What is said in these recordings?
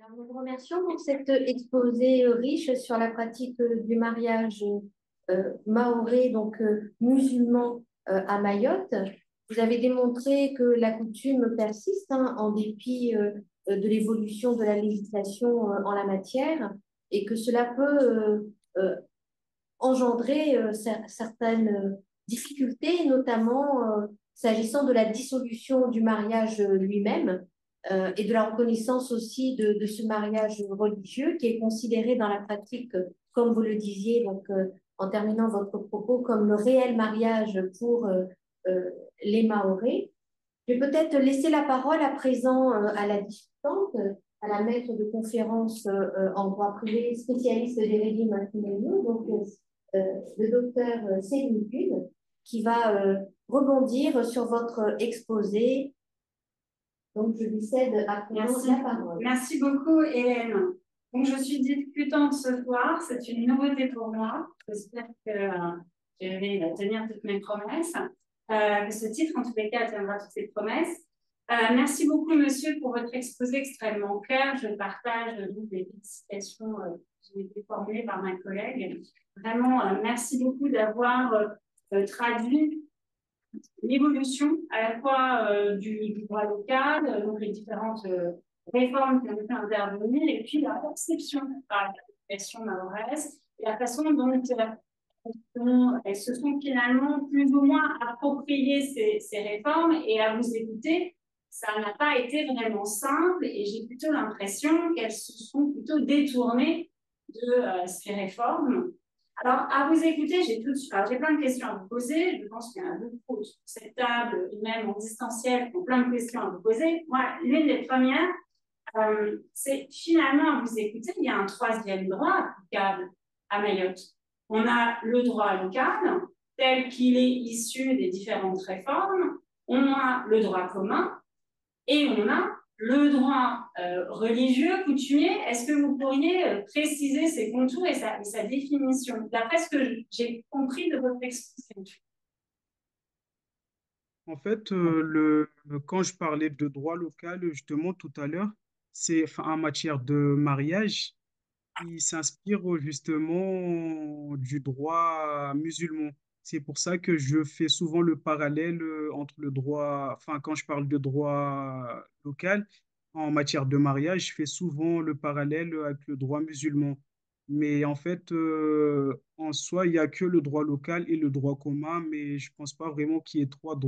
Alors, nous vous remercions pour cet exposé riche sur la pratique du mariage mahorais, donc musulman à Mayotte. Vous avez démontré que la coutume persiste en dépit de l'évolution de la législation en la matière et que cela peut engendrer certaines difficultés, notamment s'agissant de la dissolution du mariage lui-même et de la reconnaissance aussi de ce mariage religieux qui est considéré dans la pratique, comme vous le disiez, donc, en terminant votre propos, comme le réel mariage pour les Mahorais. Je vais peut-être laisser la parole à présent à la discutante, à la maître de conférence en droit privé, spécialiste des régimes matrimoniaux, donc le docteur Céline Kuhn, qui va rebondir sur votre exposé. Donc, je lui cède à présent la parole. Merci beaucoup, Hélène. Donc, je suis discutante ce soir. C'est une nouveauté pour moi. J'espère que je vais tenir toutes mes promesses. Que ce titre, en tous les cas, tiendra toutes ses promesses. Merci beaucoup, monsieur, pour votre exposé extrêmement clair. Je partage les félicitations qui ont été formulées par ma collègue. Vraiment, merci beaucoup d'avoir traduit l'évolution à la fois du droit local, donc les différentes réformes qui ont été intervenues, et puis la perception par la population mahoraise, et la façon dont elles se sont finalement plus ou moins appropriées ces réformes. Et à vous écouter, ça n'a pas été vraiment simple, et j'ai plutôt l'impression qu'elles se sont plutôt détournées de ces réformes. Alors, à vous écouter, j'ai plein de questions à vous poser. Je pense qu'il y en a beaucoup sur cette table, et même en distanciel, qui ont plein de questions à vous poser. Moi, l'une des premières, c'est finalement, à vous écouter, il y a un troisième droit applicable à Mayotte. On a le droit local, tel qu'il est issu des différentes réformes. On a le droit commun et on a le droit religieux, coutumier. Est-ce que vous pourriez préciser ses contours et sa définition, d'après ce que j'ai compris de votre exposition? En fait, quand je parlais de droit local, justement, tout à l'heure, c'est enfin, en matière de mariage, il s'inspire justement du droit musulman. C'est pour ça que je fais souvent le parallèle entre le droit, enfin, quand je parle de droit local, en matière de mariage, je fais souvent le parallèle avec le droit musulman. Mais en fait, en soi, il n'y a que le droit local et le droit commun, mais je pense pas vraiment qu'il y ait trois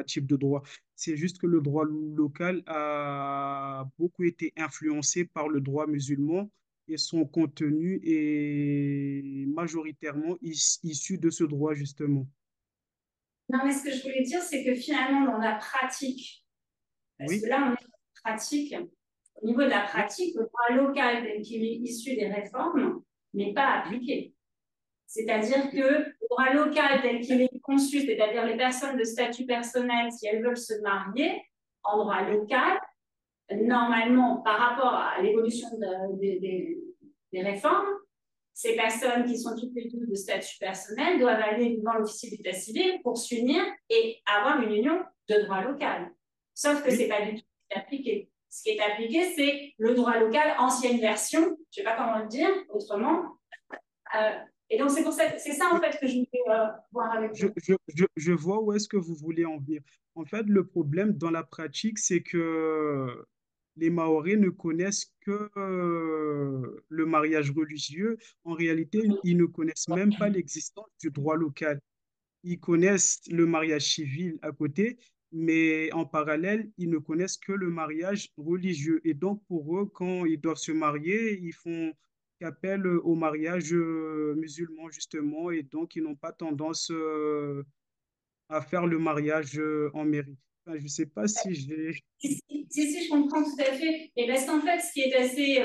types de droits. C'est juste que le droit local a beaucoup été influencé par le droit musulman et son contenu est majoritairement issu de ce droit, justement. Non, mais ce que je voulais dire, c'est que finalement, dans la pratique, parce que Oui, là, on est en pratique, au niveau de la pratique, le droit local tel qu'il est issu des réformes n'est pas oui, appliqué. C'est-à-dire que oui, le droit local tel qu'il est conçu, c'est-à-dire les personnes de statut personnel, si elles veulent se marier en droit oui, local, normalement, par rapport à l'évolution des réformes, ces personnes qui sont toutes les deux de statut personnel doivent aller devant l'officier d'état civil pour s'unir et avoir une union de droit local. Sauf que ce oui. n'est pas du tout appliqué. Ce qui est appliqué, c'est le droit local ancienne version, je ne sais pas comment le dire autrement. Et donc, c'est pour ça, c'est ça en fait que je voulais voir avec vous. Je vois où est-ce que vous voulez en venir. En fait, le problème dans la pratique, c'est que les Mahorais ne connaissent que le mariage religieux. En réalité, ils ne connaissent même pas l'existence du droit local. Ils connaissent le mariage civil à côté, mais en parallèle, ils ne connaissent que le mariage religieux. Et donc, pour eux, quand ils doivent se marier, ils font appel au mariage musulman, justement, et donc ils n'ont pas tendance à faire le mariage en mairie. Enfin, je ne sais pas si j'ai... Si, je comprends tout à fait. Et parce qu'en fait, ce qui est assez.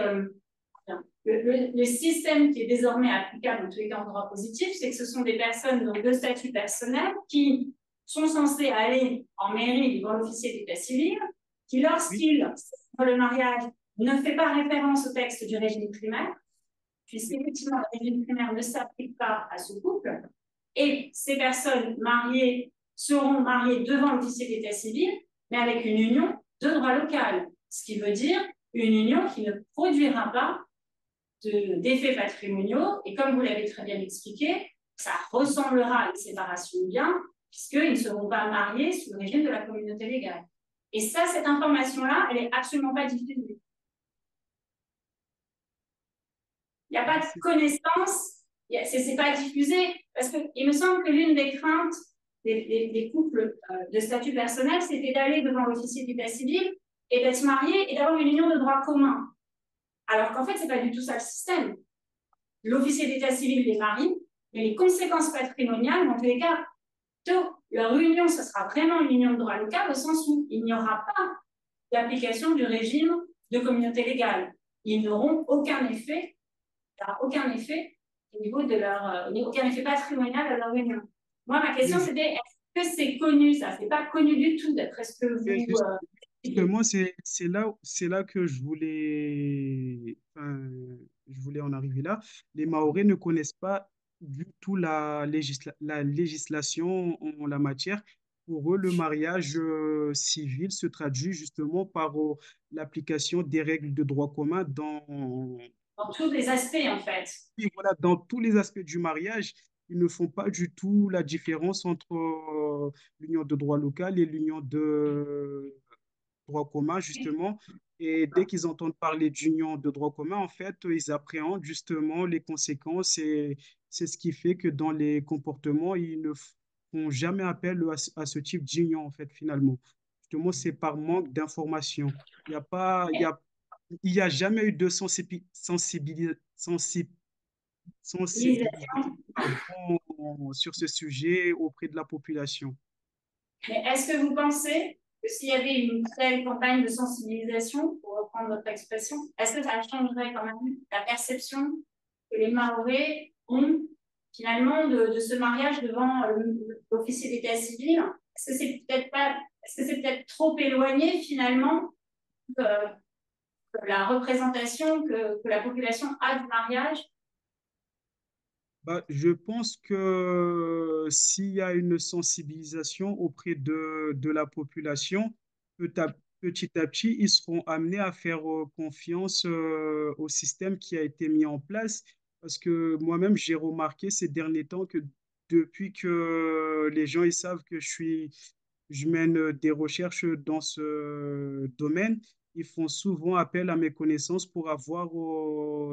Le système qui est désormais applicable en tous les cas en droit positif, c'est que ce sont des personnes donc, de statut personnel qui sont censées aller en mairie devant l'officier d'état civil, qui, Oui, lorsqu'ils font le mariage, ne fait pas référence au texte du régime primaire, oui, puisqu'effectivement, le régime primaire ne s'applique pas à ce couple. Et ces personnes mariées seront mariées devant l'officier d'état civil, mais avec une union de droit local. Ce qui veut dire une union qui ne produira pas d'effets patrimoniaux. Et comme vous l'avez très bien expliqué, ça ressemblera à une séparation de biens, puisqu'ils ne seront pas mariés sous le régime de la communauté légale. Et ça, cette information-là, elle n'est absolument pas diffusée. Il n'y a pas de connaissance, ce n'est pas diffusé, parce qu'il me semble que l'une des craintes des couples de statut personnel, c'était d'aller devant l'officier d'état civil et d'être marié et d'avoir une union de droit commun. Alors qu'en fait, ce n'est pas du tout ça le système. L'officier d'état civil les marie, mais les conséquences patrimoniales, dans tous les cas, leur union, ce sera vraiment une union de droit local au sens où il n'y aura pas d'application du régime de communauté légale. Ils n'auront aucun effet au niveau de leur, aucun effet patrimonial à leur union. Moi, ma question, c'était est-ce que c'est connu ça? C'est pas connu du tout, d'après ce que vous. Justement, c'est là que je voulais en arriver là. Les Mahorais ne connaissent pas du tout la législation en la matière. Pour eux, le mariage civil se traduit justement par l'application des règles de droit commun Dans tous les aspects, en fait. et voilà, dans tous les aspects du mariage. Ils ne font pas du tout la différence entre l'union de droit local et l'union de droit commun, justement. Et dès qu'ils entendent parler d'union de droit commun, en fait, ils appréhendent justement les conséquences et c'est ce qui fait que dans les comportements, ils ne font jamais appel à ce type d'union, en fait, finalement. Justement, c'est par manque d'information. Il n'y a pas, il y a jamais eu de sensibilisation, pardon, sur ce sujet auprès de la population. Mais est-ce que vous pensez que s'il y avait une telle campagne de sensibilisation, pour reprendre votre expression, est-ce que ça changerait quand même la perception que les Mahorais ont finalement de ce mariage devant l'officier d'état civil? Est-ce que c'est peut-être pas, est-ce que c'est peut-être trop éloigné finalement de la représentation que la population a du mariage? Bah, je pense que s'il y a une sensibilisation auprès de la population, petit à petit, ils seront amenés à faire confiance au système qui a été mis en place. Parce que moi-même, j'ai remarqué ces derniers temps que depuis que les gens ils savent que je mène des recherches dans ce domaine, ils font souvent appel à mes connaissances pour avoir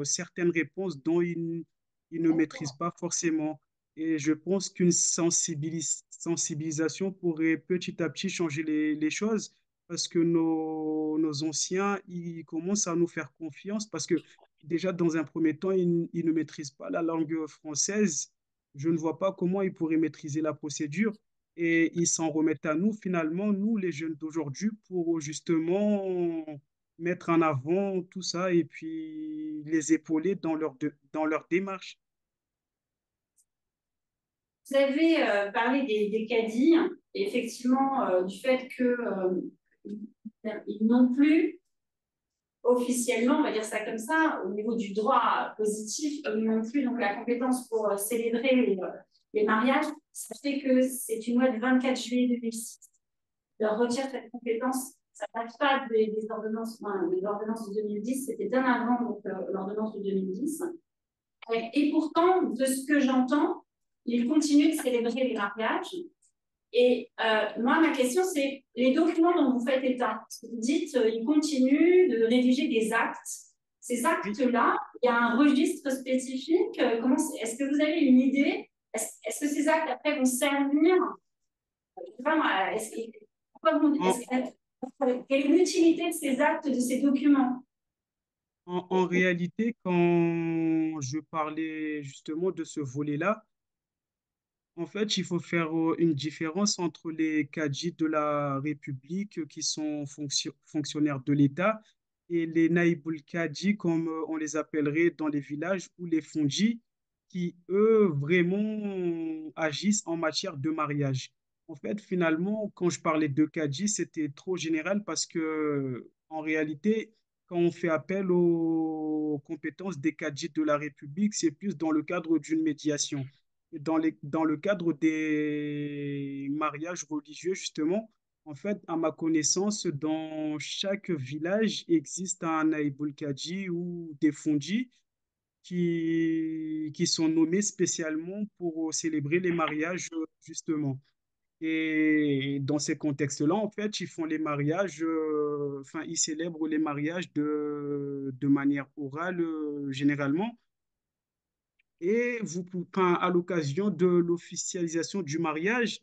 certaines réponses dont ils ne maîtrisent pas forcément. Et je pense qu'une sensibilisation pourrait petit à petit changer les choses parce que nos anciens, ils commencent à nous faire confiance parce que déjà, dans un premier temps, ils ne maîtrisent pas la langue française. Je ne vois pas comment ils pourraient maîtriser la procédure et ils s'en remettent à nous, finalement, nous, les jeunes d'aujourd'hui, pour justement mettre en avant tout ça et puis les épauler dans leur démarche. Vous avez parlé des caddies et effectivement du fait que ils n'ont plus officiellement, on va dire ça comme ça, au niveau du droit positif, ils n'ont plus donc la compétence pour célébrer les mariages. Ça fait que c'est une loi du 24 juillet 2006 leur retire cette compétence. Ça ne passe pas des ordonnances, enfin, les ordonnances de 2010, c'était bien avant donc, l'ordonnance de 2010. Et pourtant, de ce que j'entends, ils continuent de célébrer les mariages. Et moi, ma question, c'est les documents dont vous faites état. Parce que vous dites, ils continuent de rédiger des actes. Ces Oui. actes-là, il y a un registre spécifique. Est-ce que vous avez une idée? Est-ce que ces actes, après, vont servir? Je sais pas, En, quelle est l'utilité de ces actes, de ces documents? en réalité, quand je parlais justement de ce volet-là, en fait, il faut faire une différence entre les cadis de la République qui sont fonctionnaires de l'État et les naïboul kadji, comme on les appellerait dans les villages, ou les fondis, qui, eux, vraiment agissent en matière de mariage. En fait, finalement, quand je parlais de kadji, c'était trop général parce que, en réalité, quand on fait appel aux compétences des cadis de la République, c'est plus dans le cadre d'une médiation dans le cadre des mariages religieux, justement, En fait, à ma connaissance, dans chaque village existe un Naïboul Kadji ou des Fondis qui sont nommés spécialement pour célébrer les mariages, justement. Et dans ces contextes-là, en fait, ils font les mariages, enfin, ils célèbrent les mariages de manière orale, généralement. Et enfin, à l'occasion de l'officialisation du mariage,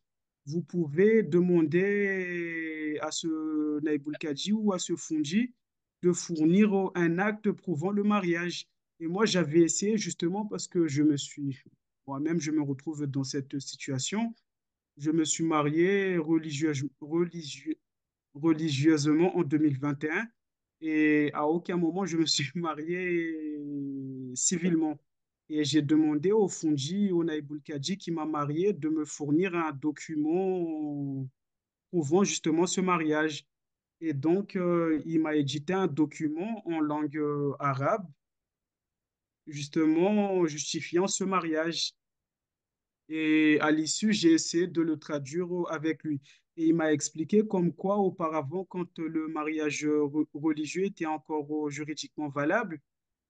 vous pouvez demander à ce Naïboul Kadji ou à ce Fundi de fournir un acte prouvant le mariage. Et moi, j'avais essayé justement parce que moi-même, je me retrouve dans cette situation. Je me suis marié religieusement en 2021 et à aucun moment je me suis marié civilement. Et j'ai demandé au Fundi, au Naïboul Kadji qui m'a marié, de me fournir un document prouvant justement ce mariage. Et donc, il m'a édité un document en langue arabe, justement justifiant ce mariage. Et à l'issue, j'ai essayé de le traduire avec lui. Et il m'a expliqué comme quoi auparavant, quand le mariage religieux était encore juridiquement valable,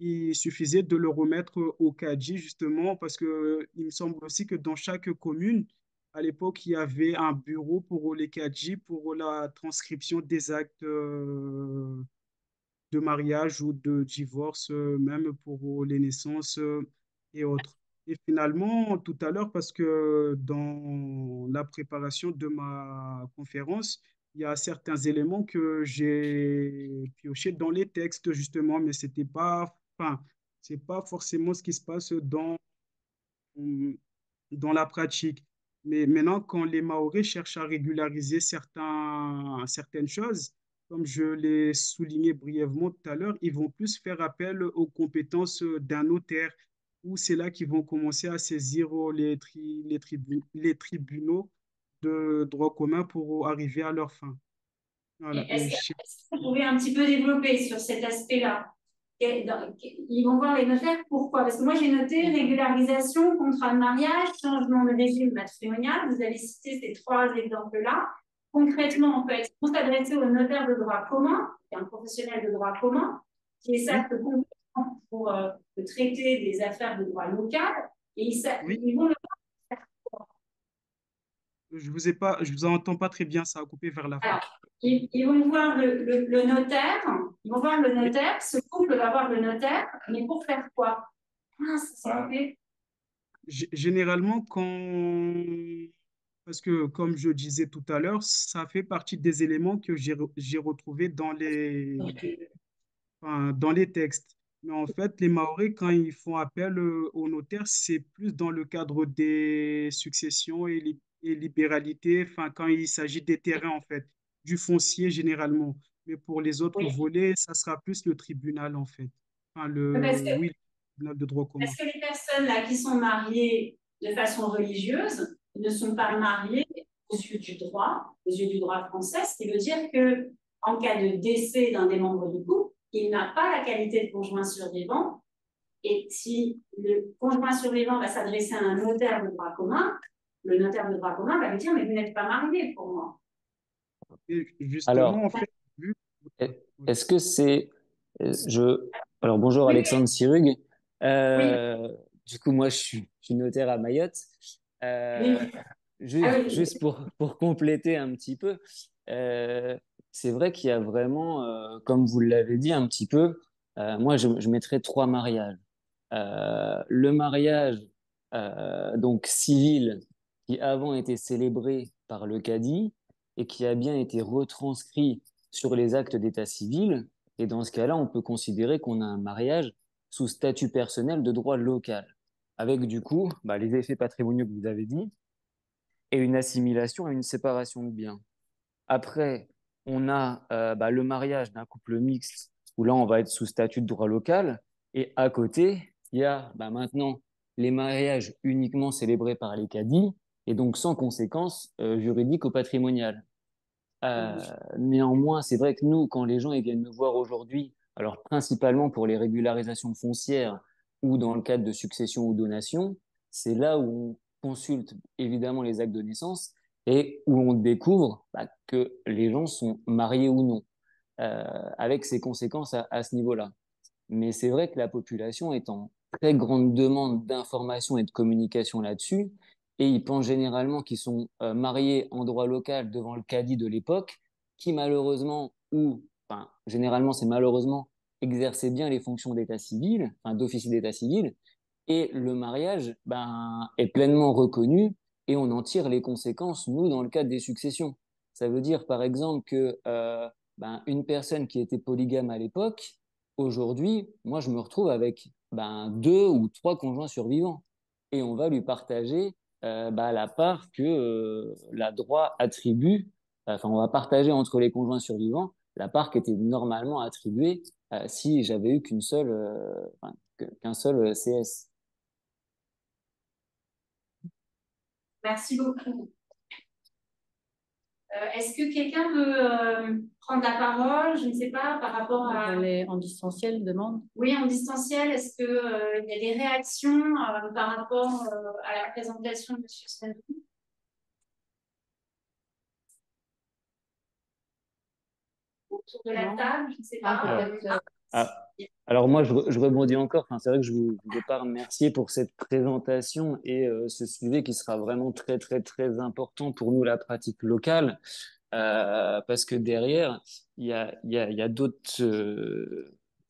il suffisait de le remettre au cadi, justement, parce que il me semble aussi que dans chaque commune, à l'époque, il y avait un bureau pour les cadis, pour la transcription des actes de mariage ou de divorce, même pour les naissances et autres. Et finalement, tout à l'heure, parce que dans la préparation de ma conférence, il y a certains éléments que j'ai piochés dans les textes, justement, mais c'était pas, enfin, c'est pas forcément ce qui se passe dans la pratique. Mais maintenant, quand les Maoris cherchent à régulariser certaines choses, comme je l'ai souligné brièvement tout à l'heure, ils vont plus faire appel aux compétences d'un notaire, ou c'est là qu'ils vont commencer à saisir les tribunaux de droit commun pour arriver à leur fin. Voilà. Et Est-ce que vous pouvez un petit peu développer sur cet aspect-là? Ils vont voir les notaires, pourquoi? Parce que moi, j'ai noté régularisation, contrat de mariage, changement de régime matrimonial. Vous avez cité ces trois exemples-là. Concrètement, en fait, on s'adresser au notaire de droit commun, qui est un professionnel de droit commun, qui est oui, certes compétent pour traiter des affaires de droit local, et oui, ils vont le je vous entends pas très bien, ça a coupé vers la fin. Alors, ils vont voir le notaire, ils vont voir le Oui. notaire, ce couple va voir le notaire, mais pour faire quoi? Ah, ça fait. Généralement, parce que comme je disais tout à l'heure, ça fait partie des éléments que j'ai retrouvés dans les textes. Mais en fait, les Maoris, quand ils font appel au notaire, c'est plus dans le cadre des successions et libéralités, enfin, quand il s'agit des terrains, en fait, du foncier généralement. Mais pour les autres Oui. volets, ça sera plus le tribunal, en fait. Enfin, Parce que, oui, le tribunal de droit commun. parce que les personnes là qui sont mariées de façon religieuse ne sont pas mariées aux yeux du droit français, ce qui veut dire que en cas de décès d'un des membres du couple, il n'a pas la qualité de conjoint survivant. Et si le conjoint survivant va s'adresser à un notaire de droit commun, le notaire de droit commun va lui dire, mais vous n'êtes pas marié pour moi. Et justement, en Alors, fait, vu... est-ce que c'est... Je... Alors, bonjour Oui, Alexandre Sirug. oui, Euh, du coup, moi, je suis notaire à Mayotte. oui. Euh, Ah oui, juste pour compléter un petit peu, c'est vrai qu'il y a vraiment, comme vous l'avez dit un petit peu, moi, je mettrais trois mariages. Le mariage donc civil qui avant était célébré par le cadi et qui a bien été retranscrit sur les actes d'état civil. Et dans ce cas-là, on peut considérer qu'on a un mariage sous statut personnel de droit local, avec du coup bah, les effets patrimoniaux que vous avez dit et une assimilation et une séparation de biens. Après, on a bah, le mariage d'un couple mixte où là, on va être sous statut de droit local. Et à côté, il y a bah, maintenant les mariages uniquement célébrés par les cadis et donc sans conséquences juridiques ou patrimoniales. Néanmoins, c'est vrai que nous, quand les gens ils viennent nous voir aujourd'hui, alors principalement pour les régularisations foncières ou dans le cadre de succession ou donation, c'est là où on consulte évidemment les actes de naissance, et où on découvre que les gens sont mariés ou non, avec ses conséquences à ce niveau-là. Mais c'est vrai que la population est en très grande demande d'information et de communication là-dessus, et ils pensent généralement qu'ils sont mariés en droit local devant le cadi de l'époque, qui malheureusement, ou enfin généralement c'est malheureusement, exerçait bien les fonctions d'état civil, enfin d'officier d'état civil, et le mariage est pleinement reconnu et on en tire les conséquences, nous, dans le cadre des successions. Ça veut dire, par exemple, que une personne qui était polygame à l'époque, aujourd'hui, moi, je me retrouve avec deux ou trois conjoints survivants. Et on va lui partager la part que la droit attribue, enfin, on va partager entre les conjoints survivants la part qui était normalement attribuée si j'avais eu qu'un seul CS. Merci beaucoup. Est-ce que quelqu'un veut prendre la parole? Je ne sais pas, par rapport à... En distanciel, demande. Oui, en distanciel, est-ce qu'il y a des réactions par rapport à la présentation de M. Sandou? Autour de la table, je ne sais pas. Alors moi, je rebondis encore. Enfin, c'est vrai que je voulais pas remercier pour cette présentation et ce sujet qui sera vraiment très, très, très important pour nous, la pratique locale, parce que derrière, il y a d'autres,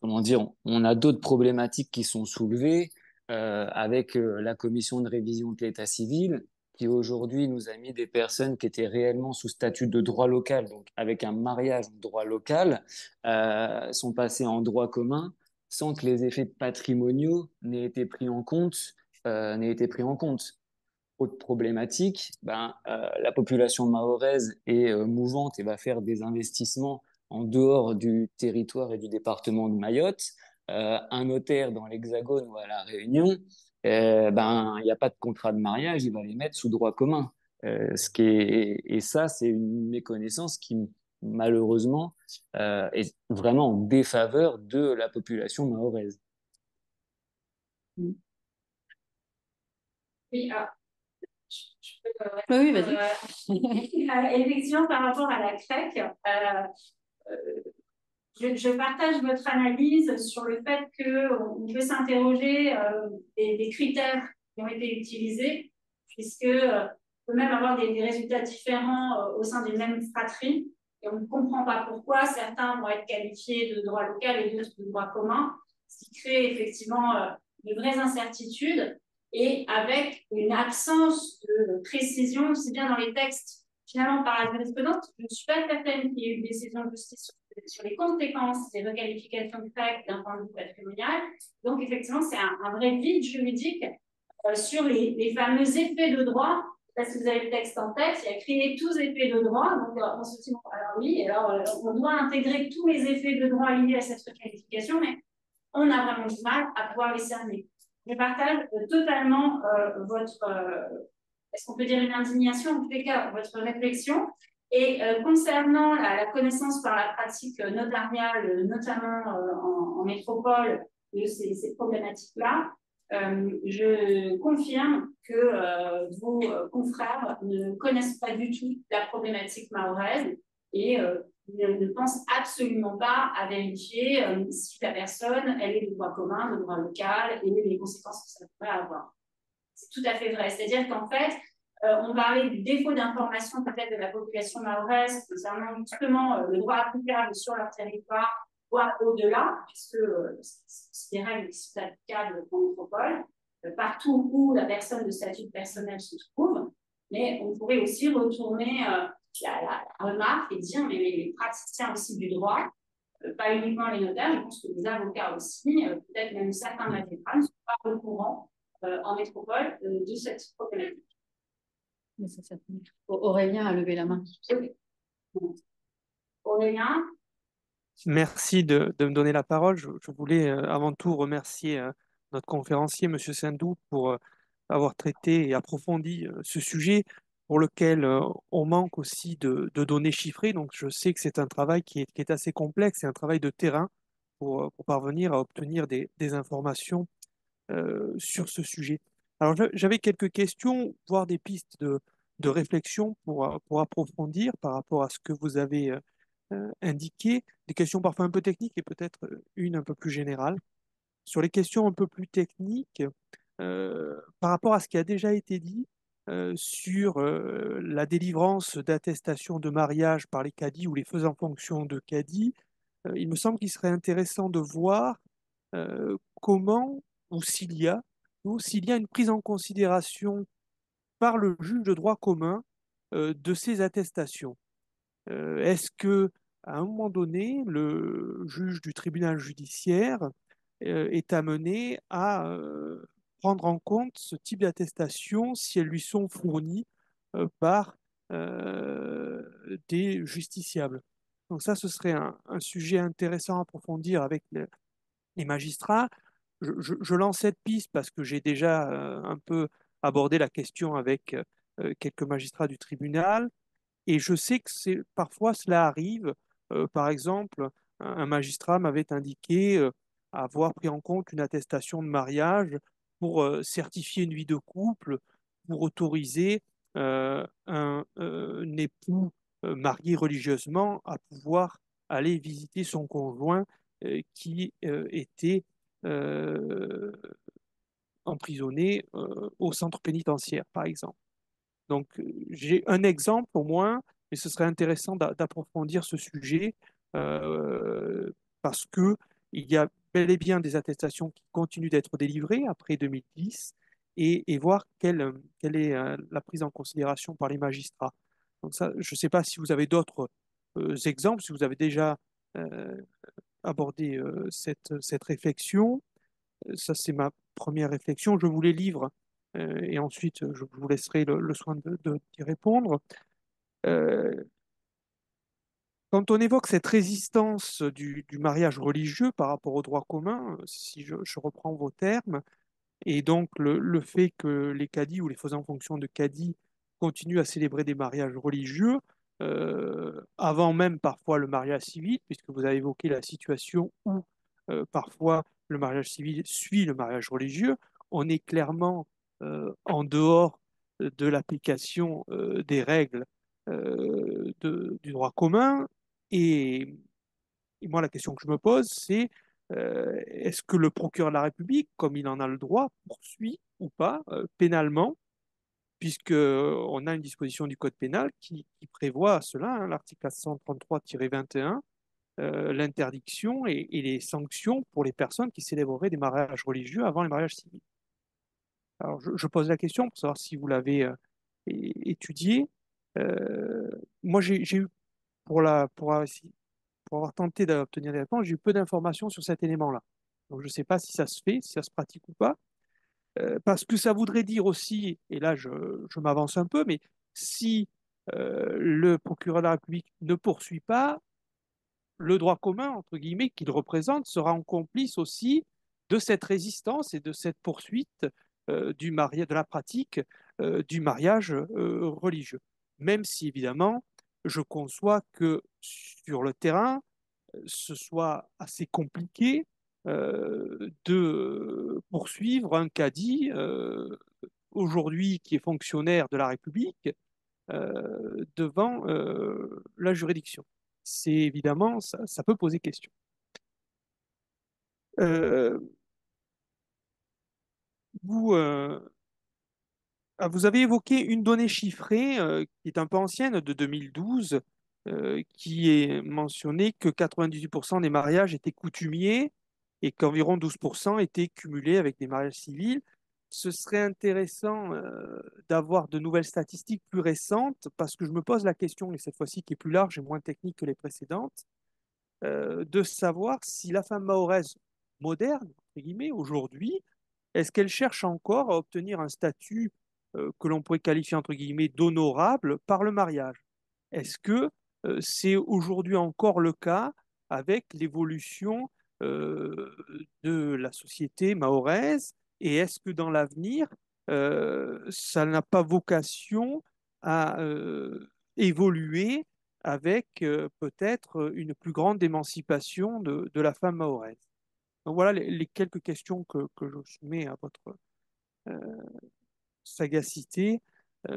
comment dire, on a d'autres problématiques qui sont soulevées avec la commission de révision de l'état civil, qui aujourd'hui nous a mis des personnes qui étaient réellement sous statut de droit local, donc avec un mariage en droit local, sont passées en droit commun sans que les effets patrimoniaux n'aient été pris en compte. Autre problématique, la population mahoraise est mouvante et va faire des investissements en dehors du territoire et du département de Mayotte. Un notaire dans l'Hexagone ou à La Réunion, il n'y a pas de contrat de mariage, il va les mettre sous droit commun. Et ça, c'est une méconnaissance qui, malheureusement, est vraiment en défaveur de la population mahoraise. Oui, oui, vas-y. effectivement, par rapport à la CREC, je partage votre analyse sur le fait qu'on peut s'interroger des critères qui ont été utilisés, puisque on peut même avoir des résultats différents au sein d'une même fratrie, et on ne comprend pas pourquoi certains vont être qualifiés de droit local et d'autres de droit commun, ce qui crée effectivement de vraies incertitudes, et avec une absence de précision, aussi bien dans les textes, finalement par la jurisprudence. Je ne suis pas certaine qu'il y ait eu une décision de justice sur les conséquences des requalifications de fait d'un point de vue patrimonial. Donc, effectivement, c'est un vrai vide juridique sur les fameux effets de droit. Parce que vous avez le texte en tête, il y a créé tous les effets de droit. Donc, on se dit, alors oui, on doit intégrer tous les effets de droit liés à cette requalification, mais on a vraiment du mal à pouvoir les cerner. Je partage totalement votre, est-ce qu'on peut dire une indignation, en tous les cas, votre réflexion. Et concernant la connaissance par la pratique notariale, notamment en métropole, de ces problématiques-là, je confirme que vos confrères ne connaissent pas du tout la problématique mahoraise et ne pensent absolument pas à vérifier si la personne, elle est de droit commun, de droit local et les conséquences que ça pourrait avoir. C'est tout à fait vrai. C'est-à-dire qu'en fait, on parlait du défaut d'information peut-être de la population mahoraise concernant justement le droit applicable sur leur territoire, voire au-delà, puisque c'est des règles qui sont applicables en métropole, partout où la personne de statut personnel se trouve. Mais on pourrait aussi retourner la remarque et dire, mais les praticiens aussi du droit, pas uniquement les notaires, je pense que les avocats aussi, peut-être même certains magistrats, ne sont pas au courant en métropole de cette problématique. Aurélien a levé la main. Aurélien. Merci de me donner la parole. Je voulais avant tout remercier notre conférencier, M. Sandou, pour avoir traité et approfondi ce sujet pour lequel on manque aussi de données chiffrées. Donc, je sais que c'est un travail qui est assez complexe, c'est un travail de terrain pour parvenir à obtenir des informations sur ce sujet. Alors, j'avais quelques questions, voire des pistes de réflexion pour approfondir par rapport à ce que vous avez indiqué. Des questions parfois un peu techniques et peut-être une un peu plus générale. Sur les questions un peu plus techniques, par rapport à ce qui a déjà été dit sur la délivrance d'attestations de mariage par les cadis ou les faisant fonction de cadis, il me semble qu'il serait intéressant de voir comment ou s'il y a une prise en considération par le juge de droit commun de ces attestations. Est-ce que, à un moment donné, le juge du tribunal judiciaire est amené à prendre en compte ce type d'attestation si elles lui sont fournies par des justiciables? Donc ça, ce serait un sujet intéressant à approfondir avec les magistrats. Je lance cette piste parce que j'ai déjà un peu abordé la question avec quelques magistrats du tribunal. Et je sais que parfois cela arrive. Par exemple, un magistrat m'avait indiqué avoir pris en compte une attestation de mariage pour certifier une vie de couple, pour autoriser un époux marié religieusement à pouvoir aller visiter son conjoint qui était euh, emprisonné au centre pénitentiaire, par exemple. Donc, j'ai un exemple au moins, mais ce serait intéressant d'approfondir ce sujet euh, parce que il y a bel et bien des attestations qui continuent d'être délivrées après 2010 et voir quelle est la prise en considération par les magistrats. Donc ça, je ne sais pas si vous avez d'autres exemples, si vous avez déjà euh, abordé cette réflexion. Ça, c'est ma première réflexion. Je vous les livre et ensuite je vous laisserai le soin d'y répondre. Euh, Quand on évoque cette résistance du mariage religieux par rapport au droit commun, si je reprends vos termes, et donc le fait que les cadis ou les faisant fonction de cadis continuent à célébrer des mariages religieux, avant même parfois le mariage civil, puisque vous avez évoqué la situation où parfois le mariage civil suit le mariage religieux, on est clairement en dehors de l'application des règles du droit commun. Et, et moi, la question que je me pose, c'est est-ce que le procureur de la République, comme il en a le droit, poursuit ou pas pénalement, puisque on a une disposition du Code pénal qui prévoit cela, hein, l'article 433-21, l'interdiction et les sanctions pour les personnes qui célébreraient des mariages religieux avant les mariages civils. Alors, je pose la question pour savoir si vous l'avez étudié. Euh, Moi, j'ai eu, pour avoir tenté d'obtenir des réponses, j'ai eu peu d'informations sur cet élément-là. Donc, je ne sais pas si ça se fait, si ça se pratique ou pas. Parce que ça voudrait dire aussi, et là je m'avance un peu, mais si le procureur de la République ne poursuit pas, le droit commun, entre guillemets, qu'il représente, sera en complice aussi de cette résistance et de cette poursuite de la pratique du mariage religieux. Même si, évidemment, je conçois que sur le terrain, ce soit assez compliqué de poursuivre un cadi aujourd'hui qui est fonctionnaire de la République devant la juridiction. C'est évidemment, ça peut poser question. Euh, vous, vous avez évoqué une donnée chiffrée qui est un peu ancienne, de 2012, qui est mentionné que 98% des mariages étaient coutumiers et qu'environ 12% étaient cumulés avec des mariages civils. Ce serait intéressant d'avoir de nouvelles statistiques plus récentes parce que je me pose la question, et cette fois-ci qui est plus large et moins technique que les précédentes, de savoir si la femme mahoraise moderne, entre guillemets, aujourd'hui, est-ce qu'elle cherche encore à obtenir un statut que l'on pourrait qualifier, entre guillemets, d'honorable par le mariage? Est-ce que c'est aujourd'hui encore le cas avec l'évolution euh, de la société mahoraise? Et est-ce que dans l'avenir, ça n'a pas vocation à évoluer avec peut-être une plus grande émancipation de la femme mahoraise? Donc voilà les quelques questions que je soumets à votre euh, sagacité.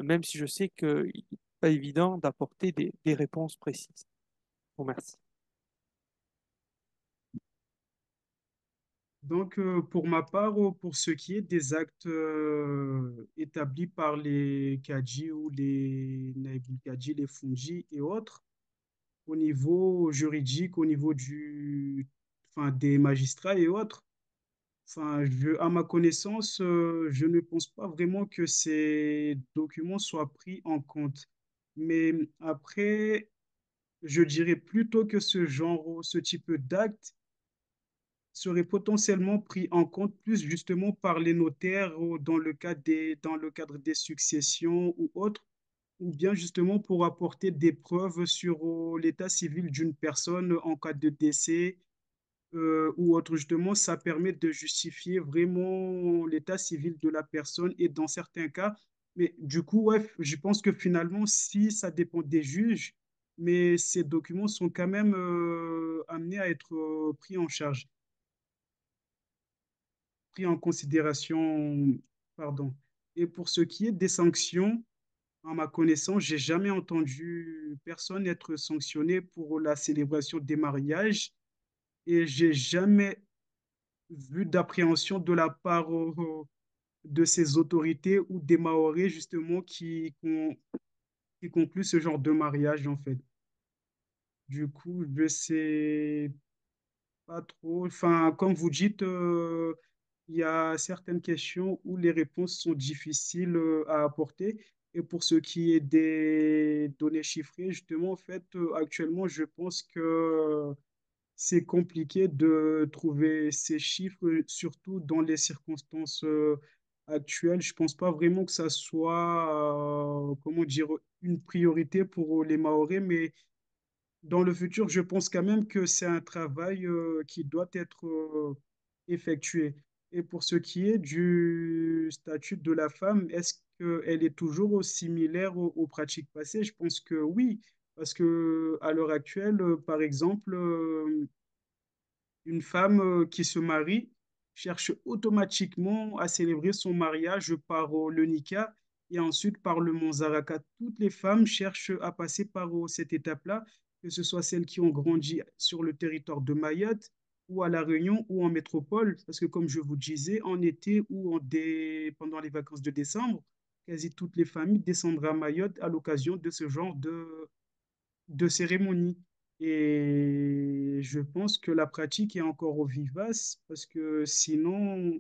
même si je sais qu'il n'est pas évident d'apporter des réponses précises. Je vous remercie. Donc, pour ma part, pour ce qui est des actes établis par les Kadji ou les Naibul Kadji, les Fundji et autres, au niveau juridique, au niveau enfin, des magistrats et autres, enfin, à ma connaissance, je ne pense pas vraiment que ces documents soient pris en compte. Mais après, je dirais plutôt que ce type d'acte serait potentiellement pris en compte plus justement par les notaires ou dans le cadre des successions ou autres, ou bien justement pour apporter des preuves sur l'état civil d'une personne en cas de décès ou autre. Justement, ça permet de justifier vraiment l'état civil de la personne et dans certains cas, mais du coup, ouais, je pense que finalement, si ça dépend des juges, mais ces documents sont quand même amenés à être pris en charge, pris en considération, pardon. Et pour ce qui est des sanctions, à ma connaissance, j'ai jamais entendu personne être sanctionné pour la célébration des mariages et j'ai jamais vu d'appréhension de la part de ces autorités ou des Mahorais justement qui concluent ce genre de mariage en fait. Du coup, je sais pas trop. Enfin, comme vous dites, il y a certaines questions où les réponses sont difficiles à apporter. Et pour ce qui est des données chiffrées, justement, en fait, actuellement, je pense que c'est compliqué de trouver ces chiffres, surtout dans les circonstances actuelles. Je pense pas vraiment que ça soit, comment dire, une priorité pour les Mahorais, mais dans le futur, je pense quand même que c'est un travail qui doit être effectué. Et pour ce qui est du statut de la femme, est-ce qu'elle est toujours similaire aux pratiques passées? Je pense que oui, parce que à l'heure actuelle, par exemple, une femme qui se marie cherche automatiquement à célébrer son mariage par le nikah et ensuite par le monzaraka. Toutes les femmes cherchent à passer par cette étape-là, que ce soit celles qui ont grandi sur le territoire de Mayotte ou à La Réunion ou en métropole, parce que comme je vous disais, en été ou pendant les vacances de décembre, quasi toutes les familles descendent à Mayotte à l'occasion de ce genre de cérémonie. Et je pense que la pratique est encore vivace parce que sinon,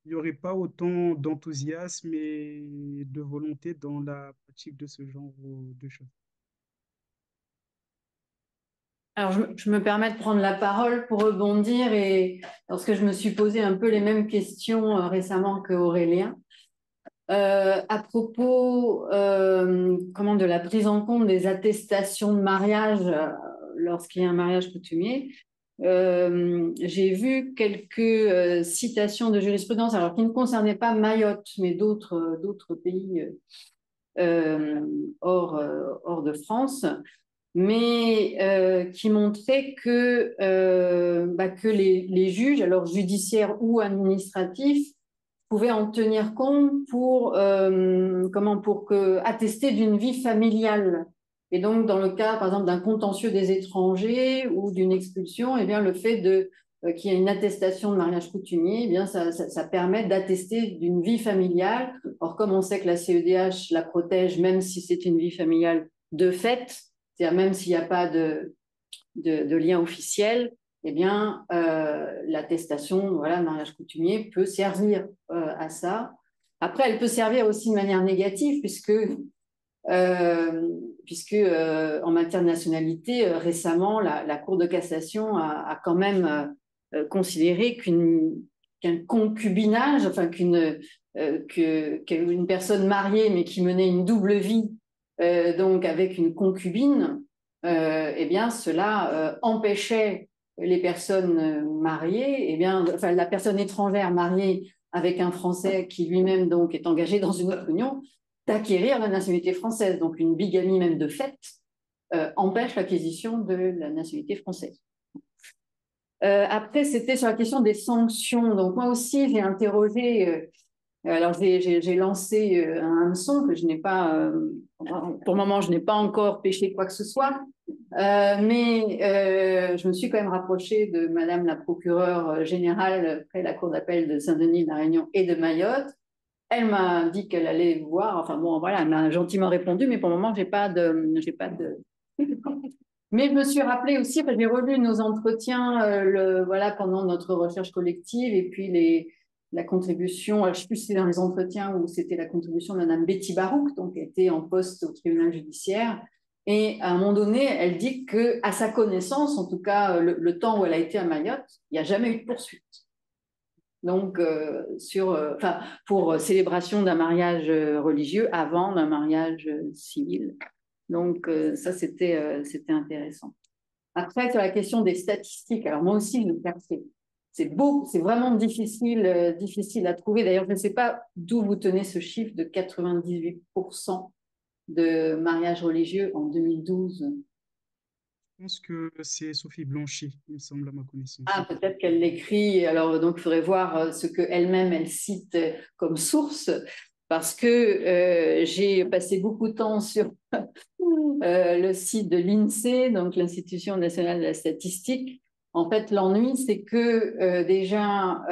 il n'y aurait pas autant d'enthousiasme et de volonté dans la pratique de ce genre de choses. Alors, je me permets de prendre la parole pour rebondir parce que je me suis posé un peu les mêmes questions récemment qu'Aurélien. À propos de la prise en compte des attestations de mariage lorsqu'il y a un mariage coutumier, j'ai vu quelques citations de jurisprudence, alors qui ne concernaient pas Mayotte, mais d'autres pays hors de France, mais qui montraient que les juges, alors judiciaires ou administratifs, pouvaient en tenir compte pour attester d'une vie familiale. Et donc, dans le cas, par exemple, d'un contentieux des étrangers ou d'une expulsion, eh bien, le fait qu'il y ait une attestation de mariage coutumier, eh bien, ça permet d'attester d'une vie familiale. Or, comme on sait que la CEDH la protège, même si c'est une vie familiale de fait, c'est-à-dire même s'il n'y a pas de lien officiel, eh bien, l'attestation, voilà, mariage coutumier peut servir à ça. Après, elle peut servir aussi de manière négative, puisque en matière de nationalité, récemment, la Cour de cassation a quand même considéré qu'un concubinage, enfin qu'une personne mariée mais qui menait une double vie, donc avec une concubine, eh bien, cela empêchait les personnes mariées, enfin la personne étrangère mariée avec un Français qui lui-même donc est engagé dans une autre union, d'acquérir la nationalité française. Donc une bigamie même de fait empêche l'acquisition de la nationalité française. Après, c'était sur la question des sanctions. Donc moi aussi, j'ai interrogé Alors, j'ai lancé un hameçon que je n'ai pas, pour le moment, je n'ai pas encore pêché quoi que ce soit. Mais je me suis quand même rapprochée de Madame la procureure générale près la cour d'appel de Saint-Denis, de La Réunion et de Mayotte. Elle m'a dit qu'elle allait voir. Enfin bon, voilà, elle m'a gentiment répondu, mais pour le moment, j'ai pas de. Mais je me suis rappelé aussi, j'ai relu nos entretiens, voilà, pendant notre recherche collective, et puis la contribution. Je ne sais plus si c'était dans les entretiens ou c'était la contribution de Madame Betty Barouk, donc qui était en poste au tribunal judiciaire. Et à un moment donné, elle dit que, à sa connaissance, en tout cas le temps où elle a été à Mayotte, il n'y a jamais eu de poursuite. Donc, pour célébration d'un mariage religieux avant d'un mariage civil. Donc, ça, c'était intéressant. Après, sur la question des statistiques, alors moi aussi, c'est beau, c'est vraiment difficile à trouver. D'ailleurs, je ne sais pas d'où vous tenez ce chiffre de 98% de mariages religieux en 2012. Je pense que c'est Sophie Blanchy, il me semble, à ma connaissance. Ah, peut-être qu'elle l'écrit. Alors, donc, il faudrait voir ce qu'elle-même, elle cite comme source, parce que j'ai passé beaucoup de temps sur le site de l'INSEE, donc l'Institution nationale de la statistique. En fait, l'ennui, c'est que déjà,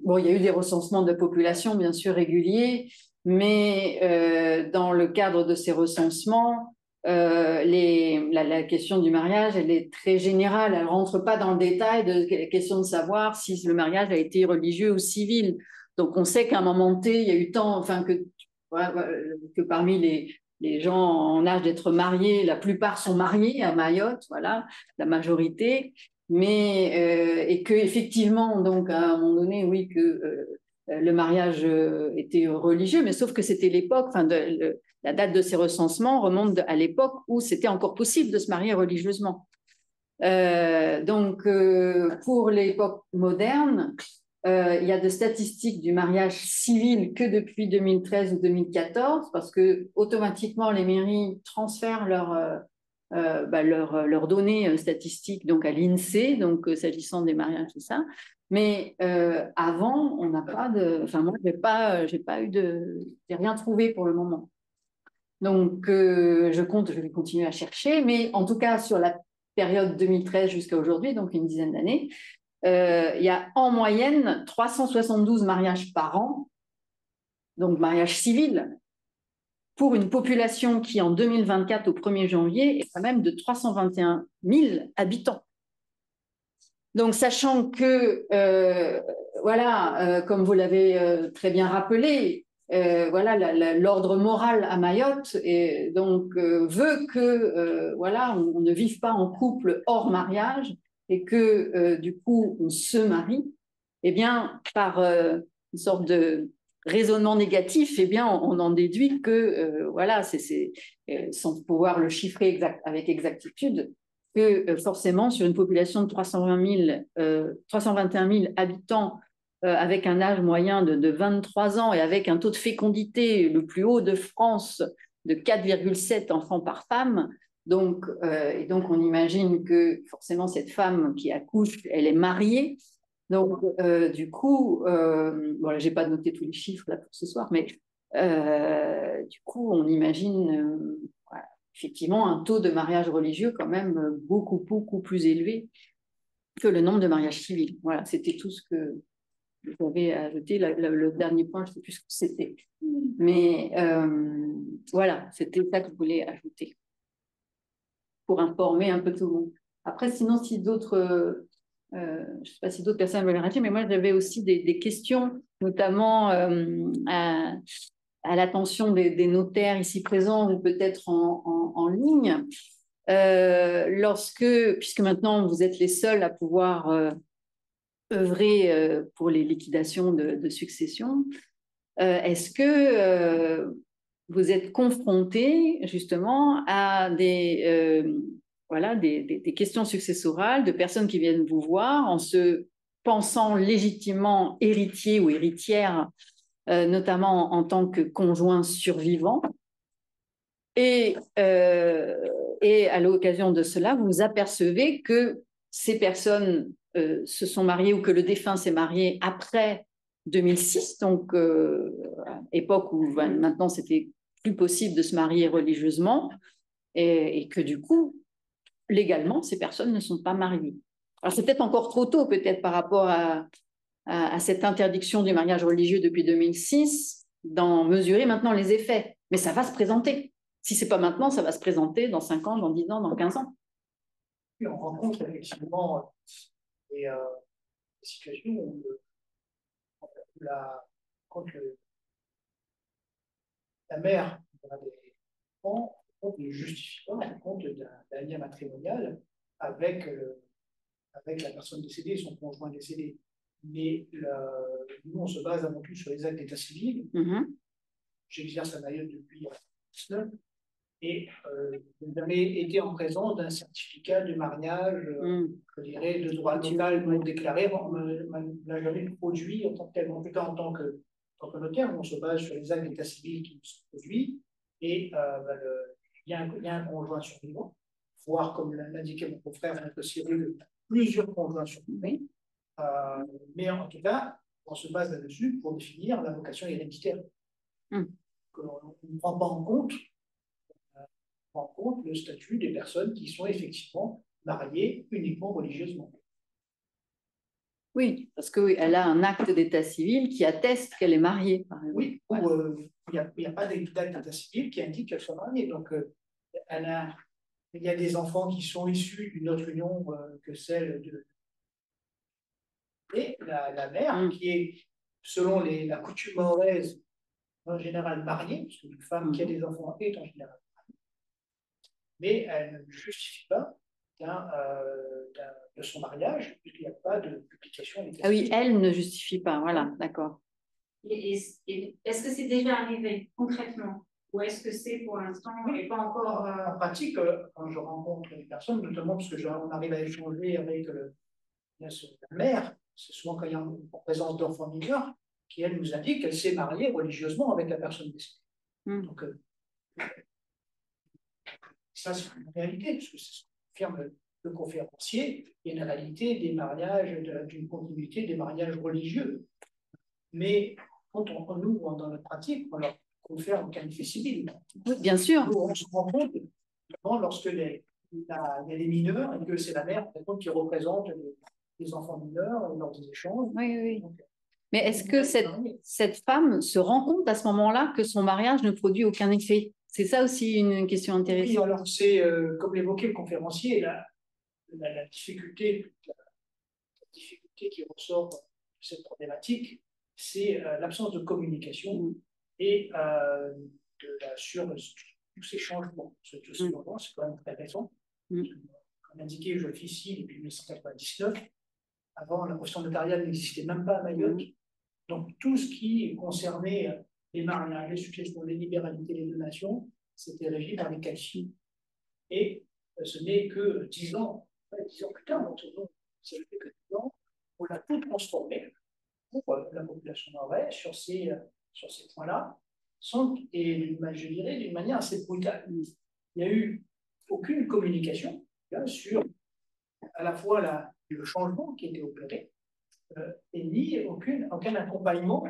bon, il y a eu des recensements de population, bien sûr, réguliers, mais dans le cadre de ces recensements, la question du mariage, elle est très générale. Elle ne rentre pas dans le détail de la question de savoir si le mariage a été religieux ou civil. Donc, on sait qu'à un moment T, il y a eu tant, enfin, que parmi les gens en âge d'être mariés, la plupart sont mariés à Mayotte, voilà, la majorité, mais et que effectivement, donc à un moment donné, oui, que le mariage était religieux, mais sauf que c'était l'époque, enfin, la date de ces recensements remonte à l'époque où c'était encore possible de se marier religieusement. Donc, pour l'époque moderne, il y a de statistiques du mariage civil que depuis 2013 ou 2014, parce que automatiquement les mairies transfèrent leurs données statistiques donc à l'INSEE, donc s'agissant des mariages tout ça. Mais avant, on n'a pas de, enfin moi j'ai rien trouvé pour le moment. Donc je vais continuer à chercher, mais en tout cas sur la période 2013 jusqu'à aujourd'hui, donc une dizaine d'années. Il y a en moyenne 372 mariages par an, donc mariages civils, pour une population qui, en 2024, au 1er janvier, est quand même de 321 000 habitants. Donc, sachant que, comme vous l'avez très bien rappelé, l'ordre moral à Mayotte veut que on ne vive pas en couple hors mariage et que du coup on se marie, eh bien par une sorte de raisonnement négatif, eh bien on en déduit que sans pouvoir le chiffrer avec exactitude, que forcément sur une population de 321 000 habitants avec un âge moyen de 23 ans et avec un taux de fécondité le plus haut de France de 4,7 enfants par femme. Donc, on imagine que forcément cette femme qui accouche, elle est mariée. Donc, du coup, voilà, je n'ai pas noté tous les chiffres là pour ce soir, mais du coup, on imagine effectivement un taux de mariage religieux quand même beaucoup, beaucoup plus élevé que le nombre de mariages civils. Voilà, c'était tout ce que j'avais ajouté. Le dernier point, je ne sais plus ce que c'était. Mais voilà, c'était ça que je voulais ajouter pour informer un peu tout le monde. Après, sinon, si d'autres... je ne sais pas si d'autres personnes veulent réagir, mais moi, j'avais aussi des questions, notamment à l'attention des notaires ici présents ou peut-être en ligne. Puisque maintenant, vous êtes les seuls à pouvoir œuvrer pour les liquidations de succession, est-ce que vous êtes confrontés justement à des questions successorales de personnes qui viennent vous voir en se pensant légitimement héritiers ou héritières, notamment en tant que conjoint survivant, et à l'occasion de cela, vous vous apercevez que ces personnes se sont mariées ou que le défunt s'est marié après 2006, donc époque où maintenant c'était plus possible de se marier religieusement, et que du coup, légalement, ces personnes ne sont pas mariées. Alors c'est peut-être encore trop tôt, peut-être par rapport à cette interdiction du mariage religieux depuis 2006, d'en mesurer maintenant les effets. Mais ça va se présenter. Si ce n'est pas maintenant, ça va se présenter dans 5 ans, dans 10 ans, dans 15 ans. Et on rencontre effectivement des situations où la, quand la mère a des enfants ne justifie pas un compte d'un lien matrimonial avec, avec la personne décédée, son conjoint décédé. Mais nous, on se base avant tout sur les actes d'état civil. J'exerce à Mayotte depuis 19 et je n'ai jamais été en présence d'un certificat de mariage, je dirais, de droit local non déclaré. On n'a jamais produit en tant que tel. En tout cas, en tant que notaire, on se base sur les actes d'état civil qui sont produits et il y a un conjoint survivant, voire, comme l'indiquait mon confrère, un civil, plusieurs conjoints survivants. Mais en tout cas, on se base là-dessus pour définir la vocation héréditaire. On ne prend pas en compte le statut des personnes qui sont effectivement mariées uniquement religieusement. Oui, parce qu'elle a un acte d'état civil qui atteste qu'elle est mariée, par exemple. Oui, il n'y a pas d'acte d'état civil qui indique qu'elle soit mariée. Donc, il y a des enfants qui sont issus d'une autre union que celle de. Et la mère, qui est, selon la coutume mahoraise, en général mariée, parce qu'une femme qui a des enfants est en général mariée, mais elle ne justifie pas de son mariage, puisqu'il n'y a pas de publication. Ah oui, elle ne justifie pas, voilà, d'accord. Est-ce que c'est déjà arrivé concrètement? Ou est-ce que c'est pour l'instant et pas encore En pratique, quand je rencontre les personnes, notamment parce qu'on arrive à échanger avec la mère, c'est souvent quand il y a en présence d'enfants mineurs, qui elle nous indique qu'elle s'est mariée religieusement avec la personne décédée. Donc, ça, c'est une réalité, parce que c'est ce qu'affirme le conférencier. Il y a une réalité des mariages, d'une continuité des mariages religieux. Mais quand nous, dans notre pratique, on leur confère aucun effet civil. Bien sûr. Nous, on se rend compte, lorsque il y a des mineurs et que c'est la mère qui représente les enfants mineurs lors des échanges. Oui, oui. Donc, mais est-ce que cette femme se rend compte à ce moment-là que son mariage ne produit aucun effet? C'est ça aussi une question intéressante. Oui, alors c'est, comme l'évoquait le conférencier, la difficulté qui ressort de cette problématique, c'est l'absence de communication et sur tous ces changements. Tous ces changements, c'est quand même très récent. Comme indiqué, je vis ici depuis 1999. Avant, la profession notariale n'existait même pas à Mayotte. Donc, tout ce qui concernait les mariages, les successions, les libéralités, les donations, c'était régi par les calculs. Et ce n'est que 10 ans plus tard, maintenant, ça fait que 10 ans, on a tout transformé pour la population nord-est sur ces points-là, et je dirais d'une manière assez brutale. Il n'y a eu aucune communication sur à la fois le changement qui était opéré et ni aucun accompagnement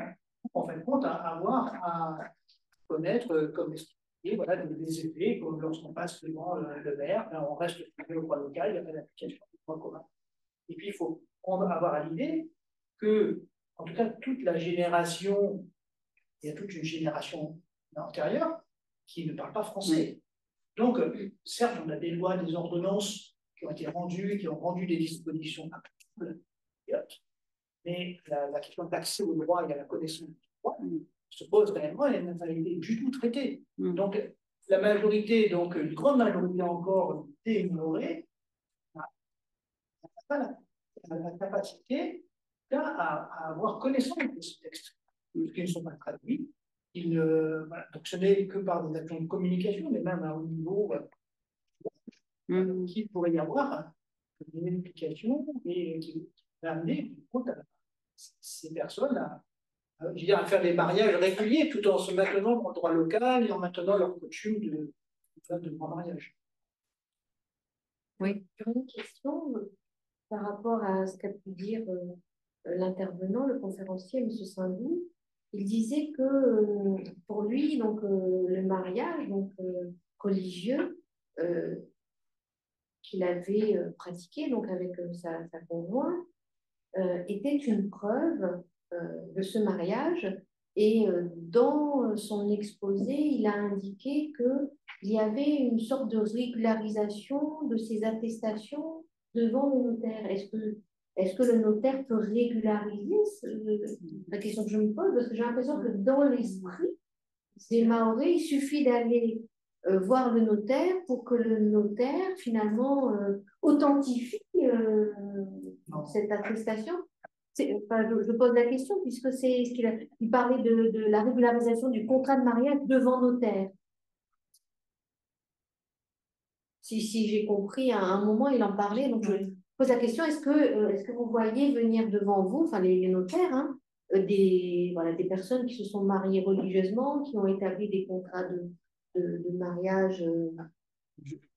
en fin de compte à connaître comme expliqué des effets, comme lorsqu'on passe devant le maire, on reste au droit local, il n'y a pas d'application du droit commun. Et puis il faut avoir à l'idée que, en tout cas, toute la génération, il y a toute une génération antérieure qui ne parle pas français. Donc, certes, on a des lois, des ordonnances qui ont été rendues, qui ont rendu des dispositions applicables, mais la question d'accès au droit et à la connaissance du droit se pose réellement, elle n'a pas été du tout traitée. Donc, la majorité, une grande majorité encore ignorée, n'a pas la capacité à avoir connaissance de ce texte, qui ne sont pas traduits. Donc, ce n'est que par des actions de communication, mais même à un niveau qu'il pourrait y avoir une implication et qui va amener ces personnes à faire des mariages réguliers tout en se maintenant dans le droit local et en maintenant leur coutume de grand mariage. Oui. Une question par rapport à ce qu'a pu dire l'intervenant, le conférencier, M. Sindou, il disait que pour lui, donc, le mariage donc, religieux qu'il avait pratiqué donc, avec sa conjointe était une preuve de ce mariage. Et dans son exposé, il a indiqué qu'il y avait une sorte de régularisation de ces attestations devant le notaire. Est-ce que le notaire peut régulariser la question que je me pose? Parce que j'ai l'impression que dans l'esprit des Mahorais, il suffit d'aller voir le notaire pour que le notaire, finalement, authentifie cette attestation. Enfin, je pose la question puisque c'est ce il parlait de la régularisation du contrat de mariage devant notaire. Si j'ai compris, à un moment, il en parlait. Donc, je pose la question, est-ce que vous voyez venir devant vous, enfin les notaires, hein, des personnes qui se sont mariées religieusement, qui ont établi des contrats de mariage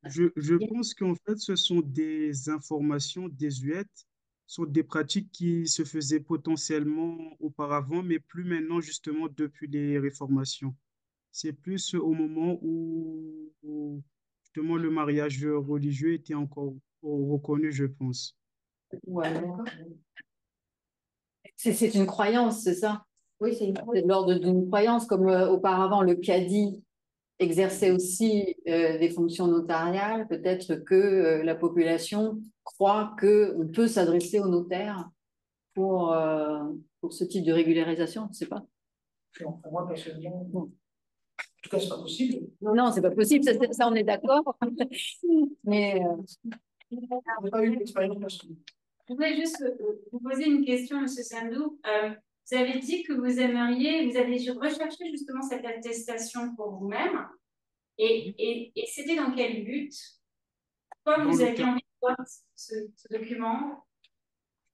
Je pense qu'en fait, ce sont des informations désuètes, sont des pratiques qui se faisaient potentiellement auparavant, mais plus maintenant, justement, depuis les réformations. C'est plus au moment où justement le mariage religieux était encore reconnu, je pense. Ouais. C'est une croyance, c'est ça? Oui, c'est une C'est de l'ordre d'une croyance, comme auparavant le cadi exerçait aussi des fonctions notariales. Peut-être que la population croit qu'on peut s'adresser au notaire pour ce type de régularisation, je ne sais pas. Non, moi, personnellement, en tout cas, c'est pas possible. Non, c'est pas possible, ça on est d'accord. Mais Je n'ai pas eu l'expérience personnelle. Je voulais juste vous poser une question, M. Sindou. Vous avez dit que vous avez recherché justement cette attestation pour vous-même. Et c'était dans quel but? Pourquoi vous aviez envie de voir ce document?